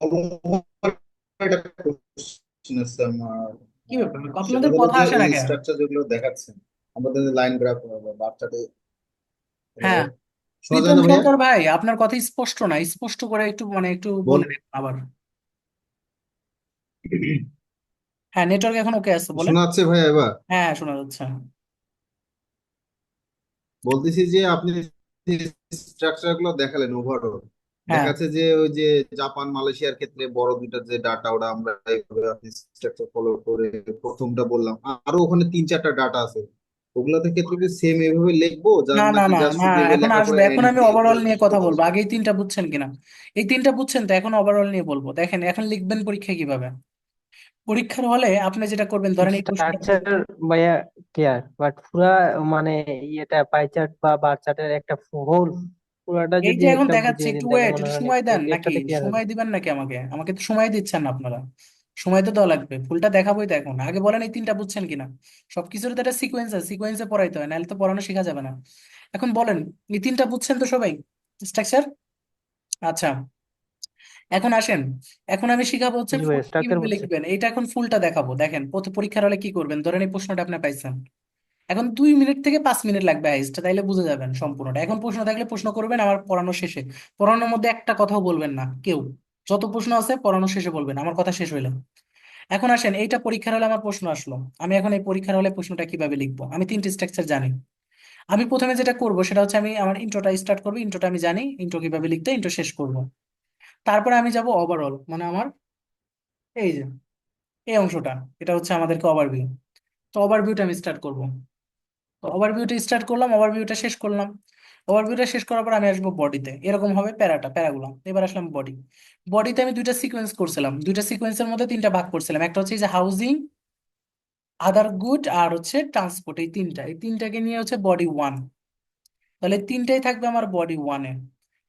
Speaker 16: একটা কোশ্চেন আছে আমার।
Speaker 1: কি ব্যাপার
Speaker 16: সেটা
Speaker 1: আপনাদের
Speaker 16: হলো
Speaker 1: কথা
Speaker 16: যে
Speaker 1: আসে না
Speaker 16: এই
Speaker 1: কেন?
Speaker 16: স্ট্রাকচার যেগুলো দেখাচ্ছেন আমাদের লাইন গ্রাফ বাচ্চাদের,
Speaker 1: হ্যাঁ,
Speaker 16: শোনা যায়
Speaker 1: প্রীতম
Speaker 16: না ভাইয়া?
Speaker 1: সরকার ভাই, আপনার কথা স্পষ্ট না, স্পষ্ট করে একটু একটু
Speaker 16: বল।
Speaker 1: বলে দিন আবার। হ্যাঁ, নেটওয়ার্ক এখন ওকে আছে, বলেন।
Speaker 16: শোনা যাচ্ছে ভাইয়া এবার?
Speaker 1: হ্যাঁ, শোনা যাচ্ছে।
Speaker 16: বলতেছি যে আপনি স্ট্রাকচার গুলো দেখালেন ওভারঅল, দেখা
Speaker 1: হ্যাঁ,
Speaker 16: যাচ্ছে যে ওই যে জাপান মালয়েশিয়ার ক্ষেত্রে বড় দুইটা যে ডাটা, ওটা আমরা এইভাবে স্ট্রাকচার ফলো করে প্রথমটা বললাম, আরো ওখানে 3-4টা ডাটা আছে, ওগুলোতে ক্ষেত্রে কি সেম এইভাবে লিখবো
Speaker 1: না না
Speaker 16: নাকি
Speaker 1: না
Speaker 16: জাস্ট
Speaker 1: না,
Speaker 16: শুধু এভাবে
Speaker 1: এখন
Speaker 16: লেখার পরে
Speaker 1: আসবে, এখন
Speaker 16: এন্ড
Speaker 1: আমি
Speaker 16: দিয়ে
Speaker 1: ওভারঅল
Speaker 16: এভাবে
Speaker 1: নিয়ে
Speaker 16: শেষ
Speaker 1: কথা
Speaker 16: করতে
Speaker 1: বলবো।
Speaker 16: হবে?
Speaker 1: আগে এই তিনটা বুঝছেন কিনা, এই তিনটা বুঝছেন তো, এখন ওভারঅল নিয়ে বলবো। দেখেন এখন লিখবেন পরীক্ষায় কিভাবে। পরীক্ষার হলে আপনি যেটা করবেন, ধরেন এই প্রশ্নটা
Speaker 14: স্ট্রাকচার ভাইয়া ক্লিয়ার, বাট পুরা মানে ইয়েটা পাই চার্ট বা বার চার্টের একটা হোল পুরাটা
Speaker 1: এই
Speaker 14: যদি
Speaker 1: যে এখন
Speaker 14: একটা
Speaker 1: দেখাচ্ছি,
Speaker 14: বুঝিয়ে দিন
Speaker 1: একটু
Speaker 14: তাহলে
Speaker 1: ওয়েট,
Speaker 14: মনে
Speaker 1: একটু
Speaker 14: হয়
Speaker 1: সময় দেন, নাকি
Speaker 14: একটাতে ক্লিয়ার হবে।
Speaker 1: সময় দিবেন নাকি? আমাকে আমাকে তো সময় দিচ্ছেন না আপনারা। সময় তো দেওয়া লাগবে, ফুলটা দেখাবোই তো এখন। আগে বলেন এই তিনটা বুঝছেন কিনা। সবকিছুর তো একটা সিকোয়েন্স আছে, সিকোয়েন্সে পড়াইতে হয়, নাহলে তো পড়ানো শেখা যাবে না। এখন বলেন এই তিনটা বুঝছেন তো সবাই, স্ট্রাকচার? আচ্ছা, এখন আসেন, এখন আমি শিখাবো হচ্ছে
Speaker 14: জি
Speaker 1: ফুল
Speaker 14: ভাইয়া, স্ট্রাকচার
Speaker 1: কিভাবে
Speaker 14: বুঝছি।
Speaker 1: লিখবেন। এইটা এখন ফুলটা দেখাবো। দেখেন পরীক্ষার হলে কি করবেন, ধরেন এই প্রশ্নটা আপনি পাইছেন, এখন 2 মিনিট থেকে 5 মিনিট লাগবে হাইস্ট, তাইলে বুঝে যাবেন সম্পূর্ণটা। এখন প্রশ্ন থাকলে প্রশ্ন করবেন, আমার পড়ানো শেষে। পড়ানোর মধ্যে একটা কথাও বলবেন না কেউ, যত প্রশ্ন আছে পড়ানো শেষে বলবেন, আমার কথা শেষ হইলে। এখন আসেন, এইটা পরীক্ষার হলে আমার প্রশ্ন আসলো, আমি এখন এই পরীক্ষার হলে প্রশ্নটা কিভাবে লিখবো। আমি তিনটে স্ট্রাকচার জানি। আমি প্রথমে যেটা করব সেটা হচ্ছে, আমি আমার ইন্ট্রোটা স্টার্ট করবো। ইন্ট্রোটা আমি জানি, ইন্ট্রো কিভাবে লিখতে, ইন্ট্রো শেষ করব। তারপরে আমি যাব ওভারঅল, মানে আমার এই যে এই অংশটা, এটা হচ্ছে আমাদেরকে ওভারভিউ। তো ওভারভিউটা আমি স্টার্ট করব। ওভারভিউটা স্টার্ট করলাম, ওভারভিউটা শেষ করলাম। ওভারভিউটা শেষ করার পর আমি আসবো বডিতে, এরকম হবে প্যারাগুলো। এবার আসলাম বডি। বডিতে আমি দুইটা সিকোয়েন্স করছিলাম, দুইটা সিকোয়েন্সের মধ্যে তিনটা ভাগ করছিলাম। একটা হচ্ছে এই যে হাউজিং, আদার গুড, আর হচ্ছে ট্রান্সপোর্ট। এই তিনটাকে নিয়ে হচ্ছে বডি 1। তাহলে তিনটাই থাকবে আমার বডি 1-এ।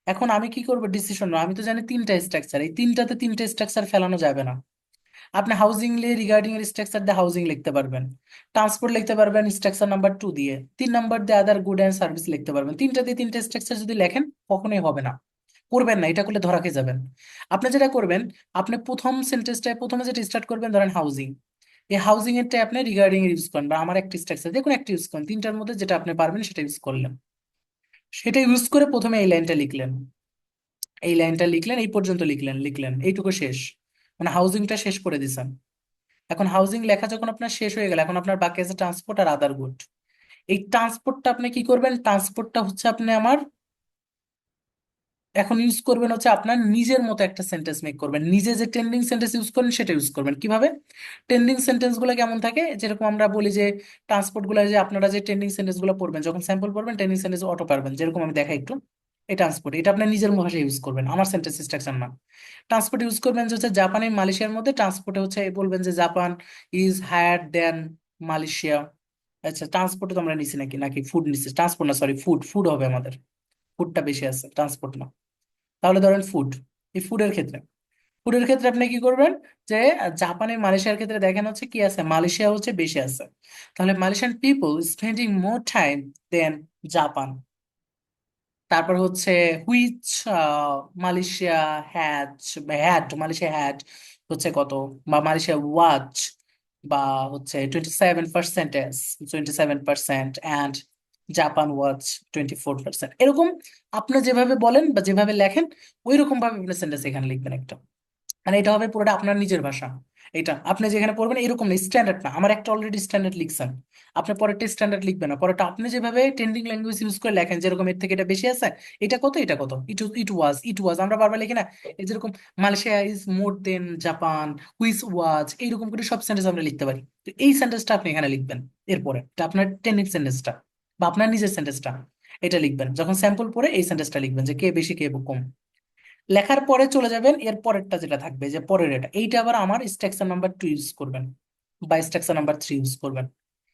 Speaker 1: এখন আমি কি করবো ডিসিশন, আমি তো জানি তিনটা স্ট্রাকচার, এই তিনটাতে তিনটা স্ট্রাকচার ফেলানো যাবে না। আপনি হাউজিং নিয়ে রিগার্ডিং এর স্ট্রাকচার দিয়ে হাউজিং লিখতে পারবেন, ট্রান্সপোর্ট লিখতে পারবেন স্ট্রাকচার নাম্বার 2 দিয়ে, 3 নাম্বার দিয়ে আদার গুড অ্যান্ড সার্ভিস লিখতে পারবেন। তিনটা দিয়ে তিনটা স্ট্রাকচার যদি লেখেন কখনোই হবে না, করবেন না, এটা করলে ধরা খেয়ে যাবেন। আপনি যেটা করবেন, আপনি প্রথম সেন্টেন্সটা প্রথমে যেটা স্টার্ট করবেন, ধরেন হাউজিং, এই হাউজিং এরটা আপনি রিগার্ডিং এর ইউজ করেন, বা আমার একটা স্ট্রাকচার যে কোনো একটা ইউজ করেন, তিনটার মধ্যে যেটা আপনি পারবেন সেটা ইউজ করলেন। সেটা ইউজ করে প্রথমে এই লাইনটা লিখলেন, এই লাইনটা লিখলেন, এই পর্যন্ত লিখলেন, এইটুকু শেষ, মানে হাউজিংটা শেষ করে দিছেন। এখন হাউজিং লেখা যখন আপনার শেষ হয়ে গেল, এখন আপনার বাকি আছে ট্রান্সপোর্ট আর আদার গুড। এই ট্রান্সপোর্টটা আপনি কি করবেন, ট্রান্সপোর্টটা হচ্ছে আপনি আমার এখন ইউজ করবেন হচ্ছে আপনার নিজের মতো একটা সেন্টেন্স মেক করবেন। নিজে যে টেন্ডিং সেন্টেন্স ইউজ করেন সেটা ইউজ করবেন। কিভাবে? টেন্ডিং সেন্টেন্স গুলো কেমন থাকে, যেরকম আমরা বলি যে ট্রান্সপোর্ট গুলো, যে আপনারা যে টেন্ডিং সেন্টেন্স গুলো পড়বেন, যখন স্যাম্পল পড়বেন টেন্ডিং সেন্টেন্স অটো পারবেন, যেরকম আমি দেখাই একটু। এই ট্রান্সপোর্ট, এটা আপনার নিজের ভাষায় ইউজ করবেন, আমার সেন্টেন্স স্ট্রাকচার না। ট্রান্সপোর্ট ইউজ করবেন যে হচ্ছে জাপান এবং মালয়েশিয়ার মধ্যে, ট্রান্সপোর্টে হচ্ছে বলবেন যে Japan is higher than Malaysia. আচ্ছা, ট্রান্সপোর্টে তো আমরা নিছি নাকি, ফুড নিছি? ট্রান্সপোর্ট না, সরি, ফুড, ফুড হবে আমাদের, ফুডটা বেশি আছে, ট্রান্সপোর্ট না। তাহলে ধরেন ফুড, এই ফুডের ক্ষেত্রে আপনি কি করবেন, যে জাপানে মালয়েশিয়ার ক্ষেত্রে দেখেন হচ্ছে কি আছে, মালয়েশিয়া হচ্ছে বেশি আছে। তাহলে Malaysian people spending more time than Japan. তারপর হচ্ছে which Malaysia had, Malaysia had হচ্ছে কত, বা মালয়েশিয়া ওয়াচ, বা হচ্ছে 27%, 27%, অ্যান্ড জাপান ওয়াচ 24%। এরকম আপনি যেভাবে বলেন বা যেভাবে লেখেন, ওই রকম ভাবে আপনি সেন্টেন্স এখানে লিখবেন একটা। মানে এটা হবে পুরোটা আপনার নিজের ভাষা। এটা আপনি যেখানে পড়বেন এরকম না, স্ট্যান্ডার্ড না। আমার একটা অলরেডি স্ট্যান্ডার্ড লিখছেন, আপনি পরেরটা স্ট্যান্ডার্ড লিখবেন না। পরেরটা আপনি যেভাবে ট্রেন্ডিং ল্যাঙ্গুয়েজ ইউজ করে লেখেন, যেরকম এর থেকে এটা বেশি আছে, এটা কত, এটা কত, ইট ওয়াজ আমরা বারবার লিখি না, এই যেরকম Malaysia is more than Japan, which was, এইরকম করে সব সেন্টেন্স আমরা লিখতে পারি। তো এই সেন্টেন্সটা আপনি এখানে লিখবেন। এরপরে এটা আপনার ট্রেন্ডিং সেন্টেন্সটা বা আপনার নিজের সেন্টেন্সটা, এটা লিখবেন। যখন স্যাম্পল পড়ে এই সেন্টেন্সটা লিখবেন, যে কে বেশি কে কম। লেখার পরে চলে যাবেন এর পরেরটা যেটা থাকবে, যে পরের এটা, এইটা আবার আমার স্ট্রাকচার নাম্বার 2 ইউজ করবেন, বা স্ট্রাকচার নাম্বার 3 ইউজ করবেন।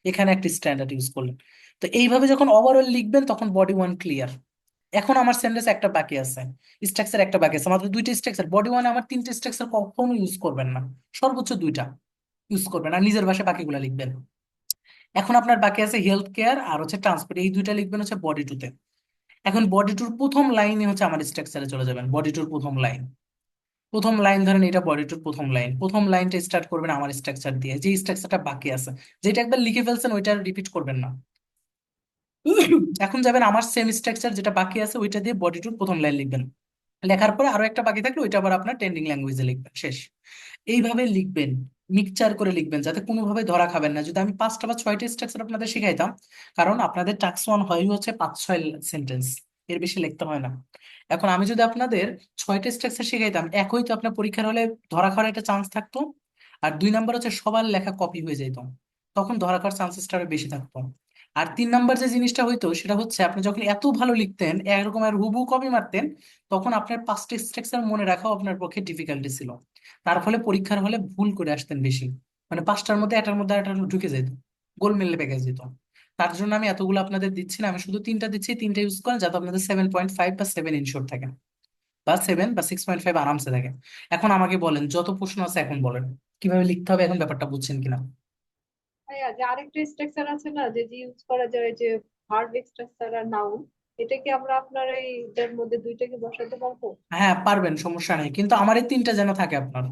Speaker 1: এখানে একটা স্ট্যান্ডার্ড ইউজ করলেন। তো এইভাবে যখন ওভারঅল লিখবেন তখন বডি 1 ক্লিয়ার। এখন আমার সেন্টেন্স একটা বাকি আছে, স্ট্রাকচার একটা বাকি আছে, মাত্র দুইটা স্ট্রাকচার। বডি 1 আমার তিনটে স্ট্রাকচার কখনো ইউজ করবেন না, সর্বোচ্চ দুইটা ইউজ করবেন, আর নিজের ভাষায় বাকিগুলো লিখবেন। এখন আপনার বাকি আছে হেলথ কেয়ার আর হচ্ছে ট্রান্সপোর্ট, এই দুইটা লিখবেন হচ্ছে বডি 2-তে। এখন বডি 2-র প্রথম লাইনে হচ্ছে আমার স্ট্রাকচারে চলে যাবেন, বডি 2-র প্রথম লাইন। প্রথম লাইন ধরেন এটা বডি টুর প্রথম লাইনটা স্টার্ট করবেন আমার স্ট্রাকচার দিয়ে, যে স্ট্রাকচারটা বাকি আছে, যেটা একবার লিখে ফেলছেন ওইটা রিপিট করবেন না। এখন যাবেন আমার সেম স্ট্রাকচার যেটা বাকি আছে ওইটা দিয়ে বডি টুর প্রথম লাইন লিখবেন। লেখার পরে আরো একটা বাকি থাকলে ওইটা আবার আপনার ট্রেন্ডিং ল্যাঙ্গুয়েজে লিখবেন, শেষ। এইভাবে লিখবেন, মিক্সচার করে লিখবেন, যাতে কোনোভাবে ধরা খাবেন না। যদি আমি 5টা বা 6টা স্ট্রাকচার আপনাদের শিখাইতাম, কারণ আপনাদের টাস্ক 1 হয় হচ্ছে 5-6 সেন্টেন্স, এর বেশি লিখতে হয় না। এখন আমি যদি আপনাদের 6টা স্ট্রাকচার শিখাইতাম, একই তো আপনার পরীক্ষার হলে ধরা খাওয়ার একটা চান্স থাকতো। আর 2 নাম্বার হচ্ছে সবার লেখা কপি হয়ে যেত, তখন ধরা খাওয়ার চান্সেসটা আরো বেশি থাকতো। আর 3 নাম্বার যে জিনিসটা হইতো সেটা হচ্ছে আপনি যখন এত ভালো লিখতেন, এরকম আর হুবহু কপি মারতেন, তখন আপনার 5টা স্ট্রাকচার মনে রাখাও আপনার পক্ষে ডিফিকাল্টি ছিল। তার ফলে পরীক্ষার হলে ভুল করে আসতেন বেশি, মানে 5টার মধ্যে একটার মধ্যে একটা ঢুকে যেত, গোলমেলে পেকে যেত। তার জন্য আমি এতগুলো আপনাদের দিচ্ছি না, আমি শুধু 3টা দিচ্ছি, 3টা ইউজ করেন যাতে আপনাদের 7.5 বা 7 ইনশোর থাকে, বা 7 বা 6.5 আরামসে থাকে। এখন আমাকে বলেন, যত প্রশ্ন আছে এখন বলেন কিভাবে লিখতে হবে, এখন ব্যাপারটা বুঝছেন কিনা?
Speaker 7: ভাইয়া, যে আরেকটা স্ট্রাকচার আছে না, যে ইউজ করা যায়, যে ভার্ব স্ট্রাকচার আর নাউন, এটা কি আমরা আপনার এইটার মধ্যে দুইটাকে বসাতে পারবো?
Speaker 1: হ্যাঁ পারবেন, সমস্যা নেই, কিন্তু আমার এই 3টা যেন থাকে আপনার।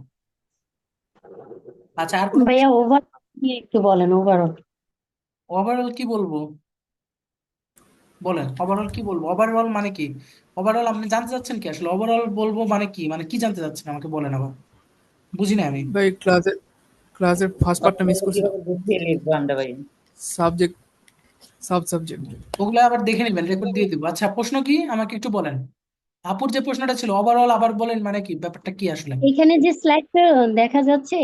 Speaker 1: আচ্ছা, আর কোনো
Speaker 2: ভাইয়া ওভার একটু বলেন, ওভারঅল।
Speaker 1: ওভারঅল কি বলবো? বলেন ওভারঅল কি বলবো, ওভারঅল মানে কি? ওভারঅল আপনি জানতে চাচ্ছেন কি আসলে? ওভারঅল বলবো মানে কি জানতে চাচ্ছেন আমাকে বলেন আবার, বুঝি না আমি।
Speaker 5: ভাই ক্লাসের ফার্স্ট পার্টটা মিস করছিলাম।
Speaker 10: কিভাবে বুঝিয়ে লিখবো আমরা ভাই?
Speaker 5: Subject subject.
Speaker 1: ওগুলো আবার দেখে নেবেন, রেকর্ড দিয়ে দিব। আচ্ছা, প্রশ্ন কি আমাকে একটু বলেন। আপুর যে প্রশ্নটা ছিল ওভারঅল আবার বলেন, মানে কি ব্যাপারটা কি আসলে?
Speaker 2: এখানে যে স্লাইডটা দেখা যাচ্ছে,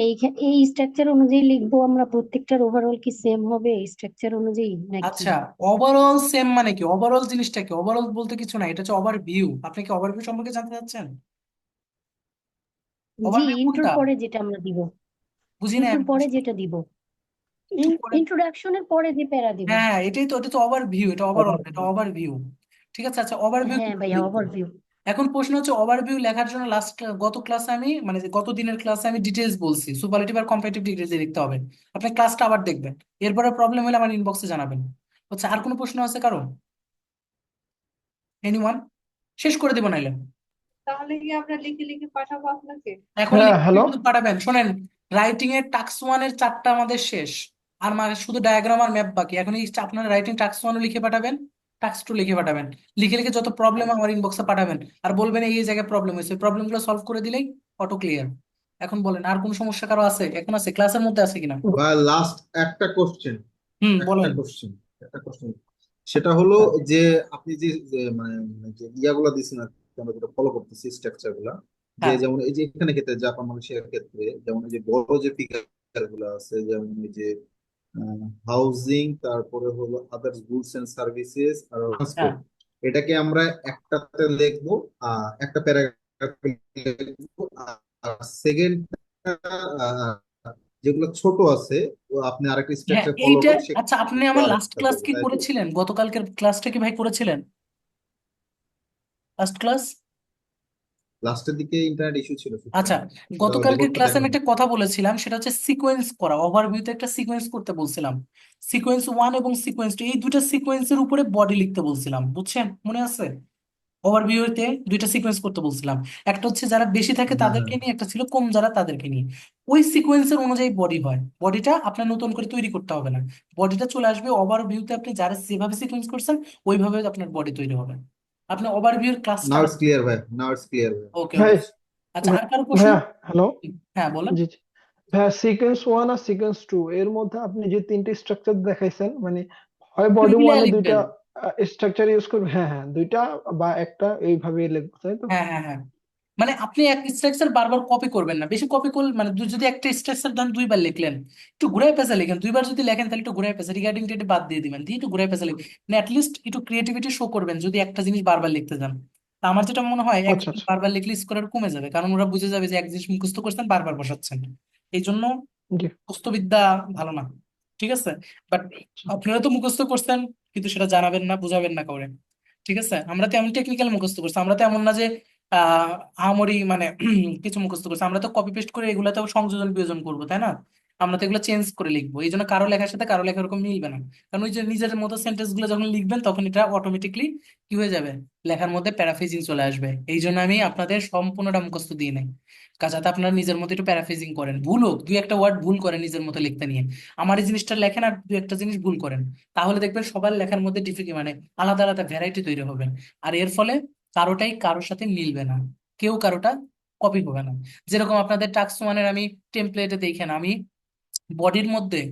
Speaker 2: এই স্ট্রাকচার অনুযায়ী লিখবো আমরা, প্রত্যেকটার ওভারঅল কি সেম হবে স্ট্রাকচার অনুযায়ী নাকি?
Speaker 1: আচ্ছা, ওভারঅল সেম মানে কি? ওভারঅল জিনিসটা কি? ওভারঅল বলতে কিছু না, এটা হচ্ছে ওভারভিউ। আপনি কি ওভারভিউ সম্পর্কে জানতে চাচ্ছেন?
Speaker 2: জি,
Speaker 1: ওভারভিউ
Speaker 2: ইন্ট্রোর
Speaker 1: কোনটা?
Speaker 2: পরে যেটা আমরা দিব,
Speaker 1: বুঝি না
Speaker 2: ইন্ট্রোর
Speaker 1: আমি।
Speaker 2: পরে যেটা দিব,
Speaker 1: একটু পরে।
Speaker 2: ইন্ট্রোডাকশনের পরে যে প্যারা দিব।
Speaker 1: হ্যাঁ এটাই তো, এটা তো ওভারভিউ, এটা ওভারঅল, এটা ওভারভিউ। ঠিক আছে, আচ্ছা ওভারভিউ
Speaker 2: হ্যাঁ ভাইয়া,
Speaker 1: লিখবো।
Speaker 2: ওভারভিউ।
Speaker 1: এখন প্রশ্ন হচ্ছে ওভারভিউ লেখার জন্য গত ক্লাসে আমি মানে যে গত দিনের ক্লাসে আমি ডিটেলস বলছি, সুপারলেটিভ আর কম্পারেটিভ ডিগ্রিতে লিখতে হবে। আপনি ক্লাসটা আবার দেখবেন, এরপরে প্রবলেম হলে আমার ইনবক্সে জানাবেন। আচ্ছা, আর কোনো প্রশ্ন আছে কারো? এনিওয়ান? শেষ করে দিব নাইলে।
Speaker 7: তাহলে কি আমরা লিখে লিখে পাঠাবো আপনাকে?
Speaker 1: এখন
Speaker 5: হ্যাঁ,
Speaker 1: লিখে
Speaker 5: হ্যালো।
Speaker 1: শুধু পাঠাবেন, শোনেন। রাইটিং এর টাস্ক 1-এর 4টা আমাদের শেষ, আর মানে শুধু ডায়াগ্রাম আর ম্যাপ বাকি। এখন এই আপনার রাইটিং টাস্ক 1 লিখে পাঠাবেন, টাস্ক 2 লিখে পাঠাবেন। লিখে লিখে যত প্রবলেম আমার ইনবক্সে পাঠাবেন, আর বলবেন এই এই জায়গায় প্রবলেম হয়েছে, প্রবলেমগুলো সলভ করে দিলেই অটো ক্লিয়ার। এখন বলেন, আর কোনো সমস্যা কারো আছে? এখন আছে, ক্লাসের মধ্যে আছে কিনা?
Speaker 16: বা লাস্ট একটা কোশ্চেন একটা
Speaker 1: বলেন।
Speaker 16: কোশ্চেন একটা কোশ্চেন সেটা হলো যে আপনি মানে যে ইয়াগুলো দিচ্ছেন আর কি, আমরা যেটা ফলো করতেছি স্ট্রাকচার গুলা, যে
Speaker 1: হ্যাঁ
Speaker 16: যেমন এই যে এখানে ক্ষেত্রে জাপান মালয়েশিয়ার ক্ষেত্রে যেমন এই যে বড় যে ফিগার গুলো আছে, যেমন এই যে হাউজিং, তারপরে হলো আদার্স গুডস এন্ড সার্ভিসেস আর
Speaker 1: হ্যাঁ
Speaker 16: ট্রান্সপোর্ট, এটাকে আমরা একটাতে লিখবো, একটা প্যারাগ্রাফে লিখবো। আর সেকেন্ড যেগুলো ছোট আছে আপনি আরেকটা
Speaker 1: হ্যাঁ
Speaker 16: স্ট্রাকচার ফলো
Speaker 1: এইটা।
Speaker 16: করে
Speaker 1: আচ্ছা, আপনি
Speaker 16: সেগুলো
Speaker 1: আমার লাস্ট
Speaker 16: আরেকটা
Speaker 1: ক্লাস
Speaker 16: করবো,
Speaker 1: কি
Speaker 16: তাই তো?
Speaker 1: করেছিলেন? গতকালকের ক্লাসটা কি ভাই করেছিলেন? Last class?
Speaker 16: লাস্টের দিকে ইন্টারনেট ইস্যু ছিল
Speaker 1: আচ্ছা,
Speaker 16: সুতরাং সেটা
Speaker 1: গতকালকের
Speaker 16: রেকর্ডটা
Speaker 1: ক্লাসে আমি
Speaker 16: দেখেন।
Speaker 1: একটা কথা বলেছিলাম, সেটা হচ্ছে সিকোয়েন্স করা। ওভারভিউতে একটা সিকোয়েন্স করতে বলছিলাম, সিকোয়েন্স 1 এবং সিকোয়েন্স 2, এই দুইটা সিকোয়েন্সের উপরে বডি লিখতে বলছিলাম, বুঝছেন? মনে আছে? ওভারভিউতে দুইটা সিকোয়েন্স করতে বলছিলাম, একটা হচ্ছে যারা বেশি থাকে
Speaker 16: হ্যাঁ, হ্যাঁ।
Speaker 1: তাদেরকে নিয়ে, একটা ছিল কম যারা তাদেরকে নিয়ে। ওই সিকোয়েন্সের অনুযায়ী বডি হয়, বডিটা আপনার নতুন করে তৈরি করতে হবে না, বডিটা চলে আসবে ওভারভিউতে। আপনি যারা যেভাবে সিকোয়েন্স করছেন ওইভাবে আপনার বডি তৈরি হবে। আপনি ওভারভিউর ক্লাসটা
Speaker 16: নাও
Speaker 1: আবার।
Speaker 16: ইটস ক্লিয়ার ভাই, নাও ইটস ক্লিয়ার ভাই।
Speaker 1: ওকে
Speaker 5: ভাই
Speaker 1: ওকে। আচ্ছা, আর কারো প্রশ্ন?
Speaker 5: ভাইয়া, হ্যালো।
Speaker 1: হ্যাঁ বলেন।
Speaker 5: জি জি। ভাইয়া, সিকোয়েন্স 1 আর সিকোয়েন্স 2 এর মধ্যে আপনি যে 3টে স্ট্রাকচার দেখাইছেন, মানে হয় বডি
Speaker 1: মিলায়
Speaker 5: 1 এ
Speaker 1: লিখবেন।
Speaker 5: দুইটা স্ট্রাকচার ইউজ করবে, হ্যাঁ হ্যাঁ, দুইটা বা একটা, এইভাবে লিখবো তাই তো?
Speaker 1: হ্যাঁ হ্যাঁ হ্যাঁ, মানে আপনি এক স্ট্রাকচার বারবার কপি করবেন না, বেশি কপি করলে মানে যদি একটা স্ট্রাকচার ধরেন 2বার লিখলেন, একটু ঘুরায় পেঁচা লিখেন। 2বার যদি লেখেন তাহলে একটু ঘুরায় পেঁচা, রিগার্ডিং টেটে বাদ দিয়ে দিবেন, দিয়ে একটু ঘুরায় পেঁচা লিখবেন, মানে অ্যাটলিস্ট একটু ক্রিয়েটিভিটি শো করবেন যদি একটা জিনিস বারবার লিখতে যান। তা আমার যেটা মনে হয়, এক
Speaker 5: আচ্ছা
Speaker 1: জিনিস
Speaker 5: আচ্ছা।
Speaker 1: বারবার লিখলে স্কোর কমে যাবে, কারণ ওরা বুঝে যাবে যে এক জিনিস মুখস্থ করছেন বারবার বসাচ্ছেন। এই জন্য
Speaker 5: জি।
Speaker 1: মুখস্থবিদ্যা ভালো না, ঠিক আছে? বাট আপনারা তো মুখস্থ করছেন, কিন্তু সেটা জানাবেন না, বুঝাবেন না কাউরে। ঠিক আছে, আমরা তো এমন টেকনিক্যাল মুখস্থ করছি, আমরা তো এমন না যে আহামরি মানে কিছু মুখস্থ করছি। আমরা তো কপি পেস্ট করে এগুলাতেও সংযোজন বিয়োজন করবো, তাই না? আমরা তো এগুলো চেঞ্জ করে লিখবো, এই জন্য কারো লেখার সাথে কারো লেখা ওরকম মিলবে না। কারণ ওই যে নিজের মতো সেন্টেন্স গুলো যখন লিখবেন তখন এটা অটোমেটিকলি কি হয়ে যাবে, লেখার মধ্যে প্যারাফ্রেজিং চলে আসবে। এই জন্য আমি আপনাদের সম্পূর্ণটা মুখস্থ দিই নাই, যাতে আপনারা নিজের মতো একটু প্যারাফ্রেজিং করেন, ভুল হোক, দুই একটা ওয়ার্ড ভুল করেন নিজের মতো লিখতে নিয়ে, আমার এই জিনিসটা লেখেন আর দুই একটা জিনিস ভুল করেন, তাহলে দেখবেন সবার লেখার মধ্যে মানে আলাদা আলাদা ভ্যারাইটি তৈরি হবে। আর এর ফলে কারোটাই কারোর সাথে মিলবে না, কেউ কারোটা কপি হবে না। যেরকম আপনাদের টাক্স ওয়ানের আমি টেমপ্লেটে দেখেন, আমি বডির মধ্যে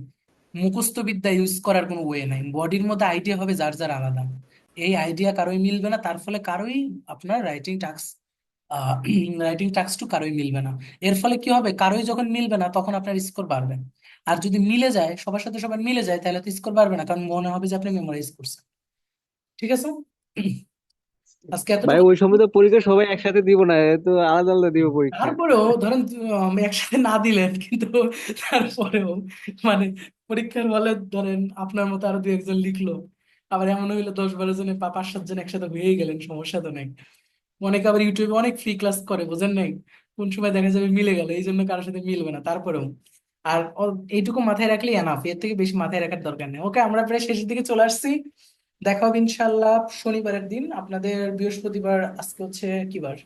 Speaker 1: মুখস্থ বিদ্যা ইউজ করার কোনো ওয়ে নাই, বডির মধ্যে আইডিয়া হবে যার যার আলাদা, এই আইডিয়া কারোই মিলবে না, তার ফলে কারোই আপনার রাইটিং টাস্ক টু কারোই মিলবে না। এর ফলে কি হবে, কারোই যখন মিলবে না তখন আপনার স্কোর বাড়বে। আর যদি মিলে যায়, সবার সাথে সবার মিলে যায়, তাহলে তো স্কোর বাড়বে না, কারণ মনে হবে যে আপনি মেমোরাইজ করছেন। ঠিক আছে, আজকে
Speaker 4: ভাই
Speaker 1: এতটুকু।
Speaker 4: ওই সময় তো পরীক্ষা সবাই একসাথে দিব না, এ তো আলাদা আলাদা দিব পরীক্ষা।
Speaker 1: তারপরেও ধরেন একসাথে না দিলেন কিন্তু তারপরেও মানে পরীক্ষার হলে ধরেন আপনার মতো আরো দু একজন লিখলো, আবার এমন হইলো 10-12 জনে 5-7 জন একসাথে হয়ে গেলেন, সমস্যা তো নেই। অনেকে আবার ইউটিউবে অনেক ফ্রি ক্লাস করে, বুঝেন নাই, কোন সময় দেখা যাবে মিলে গেল, এই জন্য কারোর সাথে মিলবে না তারপরেও। আর এইটুকু মাথায় রাখলেই এনাফ, এর থেকে বেশি মাথায় রাখার দরকার নেই। ওকে, আমরা প্রায় শেষের দিকে চলে আসছি। দেখা হবে ইনশাল্লাহ শনিবারের দিন। আপনাদের বৃহস্পতিবার, আজকে হচ্ছে কি বার,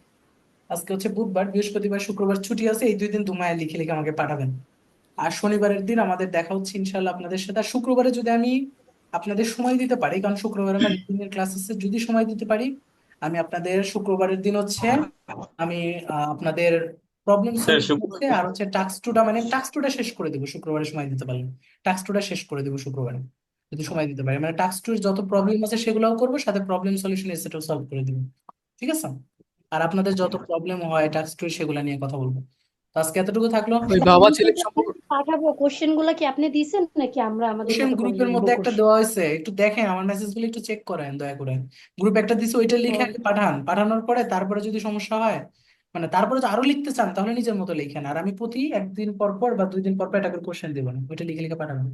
Speaker 1: আজকে হচ্ছে বুধবার, বৃহস্পতিবার শুক্রবার ছুটি আছে, এই 2 দিন দুমায় লিখে লিখে আমাকে পাঠাবেন। আর শনিবারের দিন আমাদের দেখা হচ্ছে ইনশাল্লাহ আপনাদের সাথে। আর শুক্রবারে যদি আমি আপনাদের সময় দিতে পারি, কারণ শুক্রবারে আমার রিডিং এর ক্লাস আছে, যদি সময় দিতে পারি আমি আপনাদের শুক্রবারের দিন হচ্ছে আমি আপনাদের প্রবলেম সলভিং আছে, আর হচ্ছে টাস্ক টুটা, মানে টাস্ক টুটা শেষ করে দেবো শুক্রবারে সময় দিতে পারলে, টাস্ক টুটা শেষ করে দেবো শুক্রবারে যদি সময় দিতে পারি, মানে টাস্ক টুর যত প্রবলেম আছে সেগুলোও করবো, সাথে প্রবলেম সলিউশন এসেটাও সলভ করে দিব। ঠিক আছে, আর আপনাদের যত প্রবলেম হয় টাস্ক টুর সেগুলো নিয়ে কথা বলবো। তো আজকে এতটুকু থাকলো।
Speaker 17: ওই বাবা ছেলে
Speaker 2: আপনাকে
Speaker 17: সম্পর্ক
Speaker 2: পাঠাবো, কোশ্চেন গুলা কি আপনি দিছেন নাকি আমরা আমাদের
Speaker 1: কোশ্চেন
Speaker 2: মতো করে
Speaker 1: গ্রুপের
Speaker 2: লিখবো
Speaker 1: মধ্যে একটা
Speaker 2: কোশ্চেন?
Speaker 1: দেওয়া হয়েছে, একটু দেখেন আমার মেসেজ গুলো একটু চেক করেন দয়া করে। গ্রুপে একটা দিছে, ওইটা লিখে আগে পাঠান, পাঠানোর পরে তারপরে যদি সমস্যা হয়, মানে তারপরে যদি আরো লিখতে চান তাহলে নিজের মতো লিখেন, আর আমি প্রতি 1 দিন পর পর বা 2 দিন পর পর একটা করে কোশ্চেন দেবো না, ওইটা লিখে লিখে পাঠাবেন।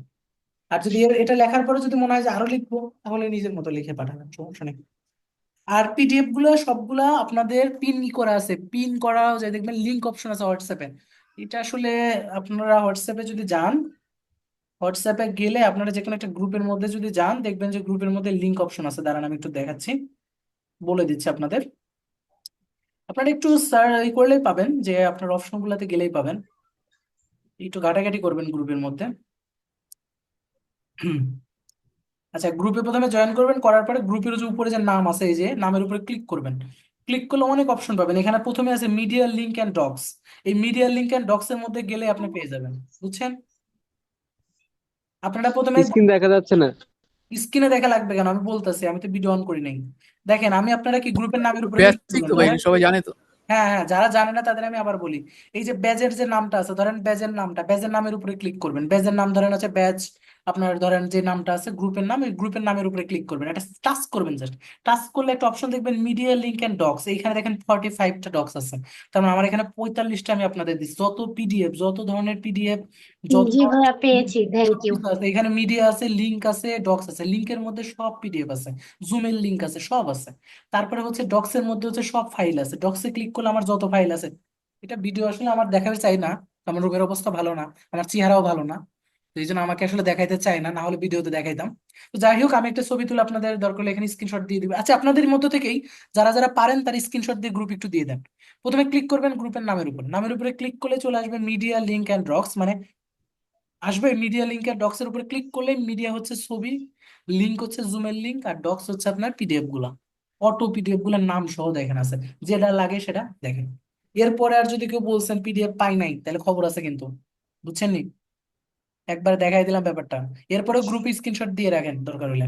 Speaker 1: আর যদি এটা লেখার পরে যদি মনে হয় যে আরো লিখবো, তাহলে নিজের মতো লিখে পাঠাবেন, সমস্যা নেই। আর পিডিএফ গুলো সবগুলা আপনাদের পিন করা আছে, পিন করা যায়, দেখবেন লিংক অপশন আছে হোয়াটসঅ্যাপে। এটা আসলে আপনারা হোয়াটসঅ্যাপে যদি যান, হোয়াটসঅ্যাপে গেলে আপনারা যে কোনো একটা গ্রুপের মধ্যে যদি যান, দেখবেন যে গ্রুপের মধ্যে লিংক অপশন আছে, দাঁড়ান আমি একটু দেখাচ্ছি, বলে দিচ্ছি আপনাদের। আপনারা একটু ই করলেই পাবেন, যে আপনার অপশন গুলাতে গেলেই পাবেন, একটু ঘাটাঘাটি করবেন গ্রুপের মধ্যে। আচ্ছা, গ্রুপে প্রথমে জয়েন করবেন, করার পরে গ্রুপের যে উপরে যে নাম আছে, এই যে নামের উপরে ক্লিক করবেন। ক্লিক করলে অনেক অপশন পাবেন, এখানে প্রথমে আছে মিডিয়া লিংক এন্ড ডক্স। এই মিডিয়া লিংক এন্ড ডক্স এর মধ্যে গেলে আপনি পেয়ে যাবেন, বুঝছেন। আপনারা প্রথমে
Speaker 4: স্ক্রিন দেখা যাচ্ছে না।
Speaker 1: স্ক্রিনে দেখা লাগবে কেন, আমি বলতেছি, আমি তো ভিডিও অন করি নাই। দেখেন, আমি আপনারা কি গ্রুপের নামের উপরে ক্লিক
Speaker 17: বেসিক
Speaker 1: করবেন,
Speaker 17: তো ভাই,
Speaker 1: ধরেন,
Speaker 17: সবাই জানে তো।
Speaker 1: হ্যাঁ হ্যাঁ, যারা জানে না তাদের আমি আবার বলি, এই যে ব্যাজের যে নামটা আছে, ধরেন ব্যাজের নামটা, ব্যাজের নামের উপরে ক্লিক করবেন, ব্যাজের নাম ধরেন হচ্ছে ব্যাজ, আপনার ধরেন যে নামটা আছে গ্রুপের নাম, এই গ্রুপের নামের উপরে ক্লিক করবেন, একটা টাচ করবেন, জাস্ট টাচ করলে একটা অপশন দেখবেন মিডিয়া লিংক এন্ড ডক্স, এইখানে দেখেন 45টা ডক্স আছে, তার মানে আমার এখানে 45টা আমি আপনাদের দিচ্ছি, যত পিডিএফ, যত ধরনের পিডিএফ, যত
Speaker 2: জি
Speaker 1: ধরনের
Speaker 2: ভাইয়া, পেয়েছি, থ্যাংক ইউ।
Speaker 1: সবকিছু আছে এখানে, মিডিয়া আছে, লিংক আছে, ডক্স আছে, লিংকের মধ্যে সব পিডিএফ আছে, জুমের লিংক আছে, সব আছে। তারপরে হচ্ছে ডক্স এর মধ্যে হচ্ছে সব ফাইল আছে, ডক্সে ক্লিক করলে আমার যত ফাইল আছে, এটা ভিডিও আসলে আমার দেখাতে চাই না, আমার রোগের অবস্থা ভালো না, আমার চেহারাও ভালো না, তো এই জন্য আমাকে আসলে দেখাইতে চাই না, না হলে ভিডিওতে দেখাইতাম। তো যাই হোক, আমি একটা ছবি তুলে আপনাদের দরকার হলে এখানে স্ক্রিনশট দিয়ে দিবেন। আচ্ছা, আপনাদের মধ্য থেকেই যারা যারা পারেন তার স্ক্রিনশট দিয়ে গ্রুপ একটু দিয়ে দেন। প্রথমে ক্লিক করবেন গ্রুপের নামের উপর, নামের উপরে ক্লিক করলে চলে আসবে মিডিয়া লিংক এন্ড ডক্স, মানে আসবে মিডিয়া লিংক আর ডক্স এর উপরে ক্লিক করলে মিডিয়া হচ্ছে ছবি, লিংক হচ্ছে জুমের লিংক, আর ডক্স হচ্ছে আপনার পিডিএফ গুলা, অটো পিডিএফ গুলার নাম সহ দেখেন আছে, যেটা লাগে সেটা দেখেন। এরপরে আর যদি কেউ বলছেন পিডিএফ পাই নাই, তাহলে খবর আছে কিন্তু, বুঝছেন নি, একবার দেখাই দিলাম ব্যাপারটা। এরপরে গ্রুপে স্ক্রিনশট দিয়ে রাখেন দরকার হলে।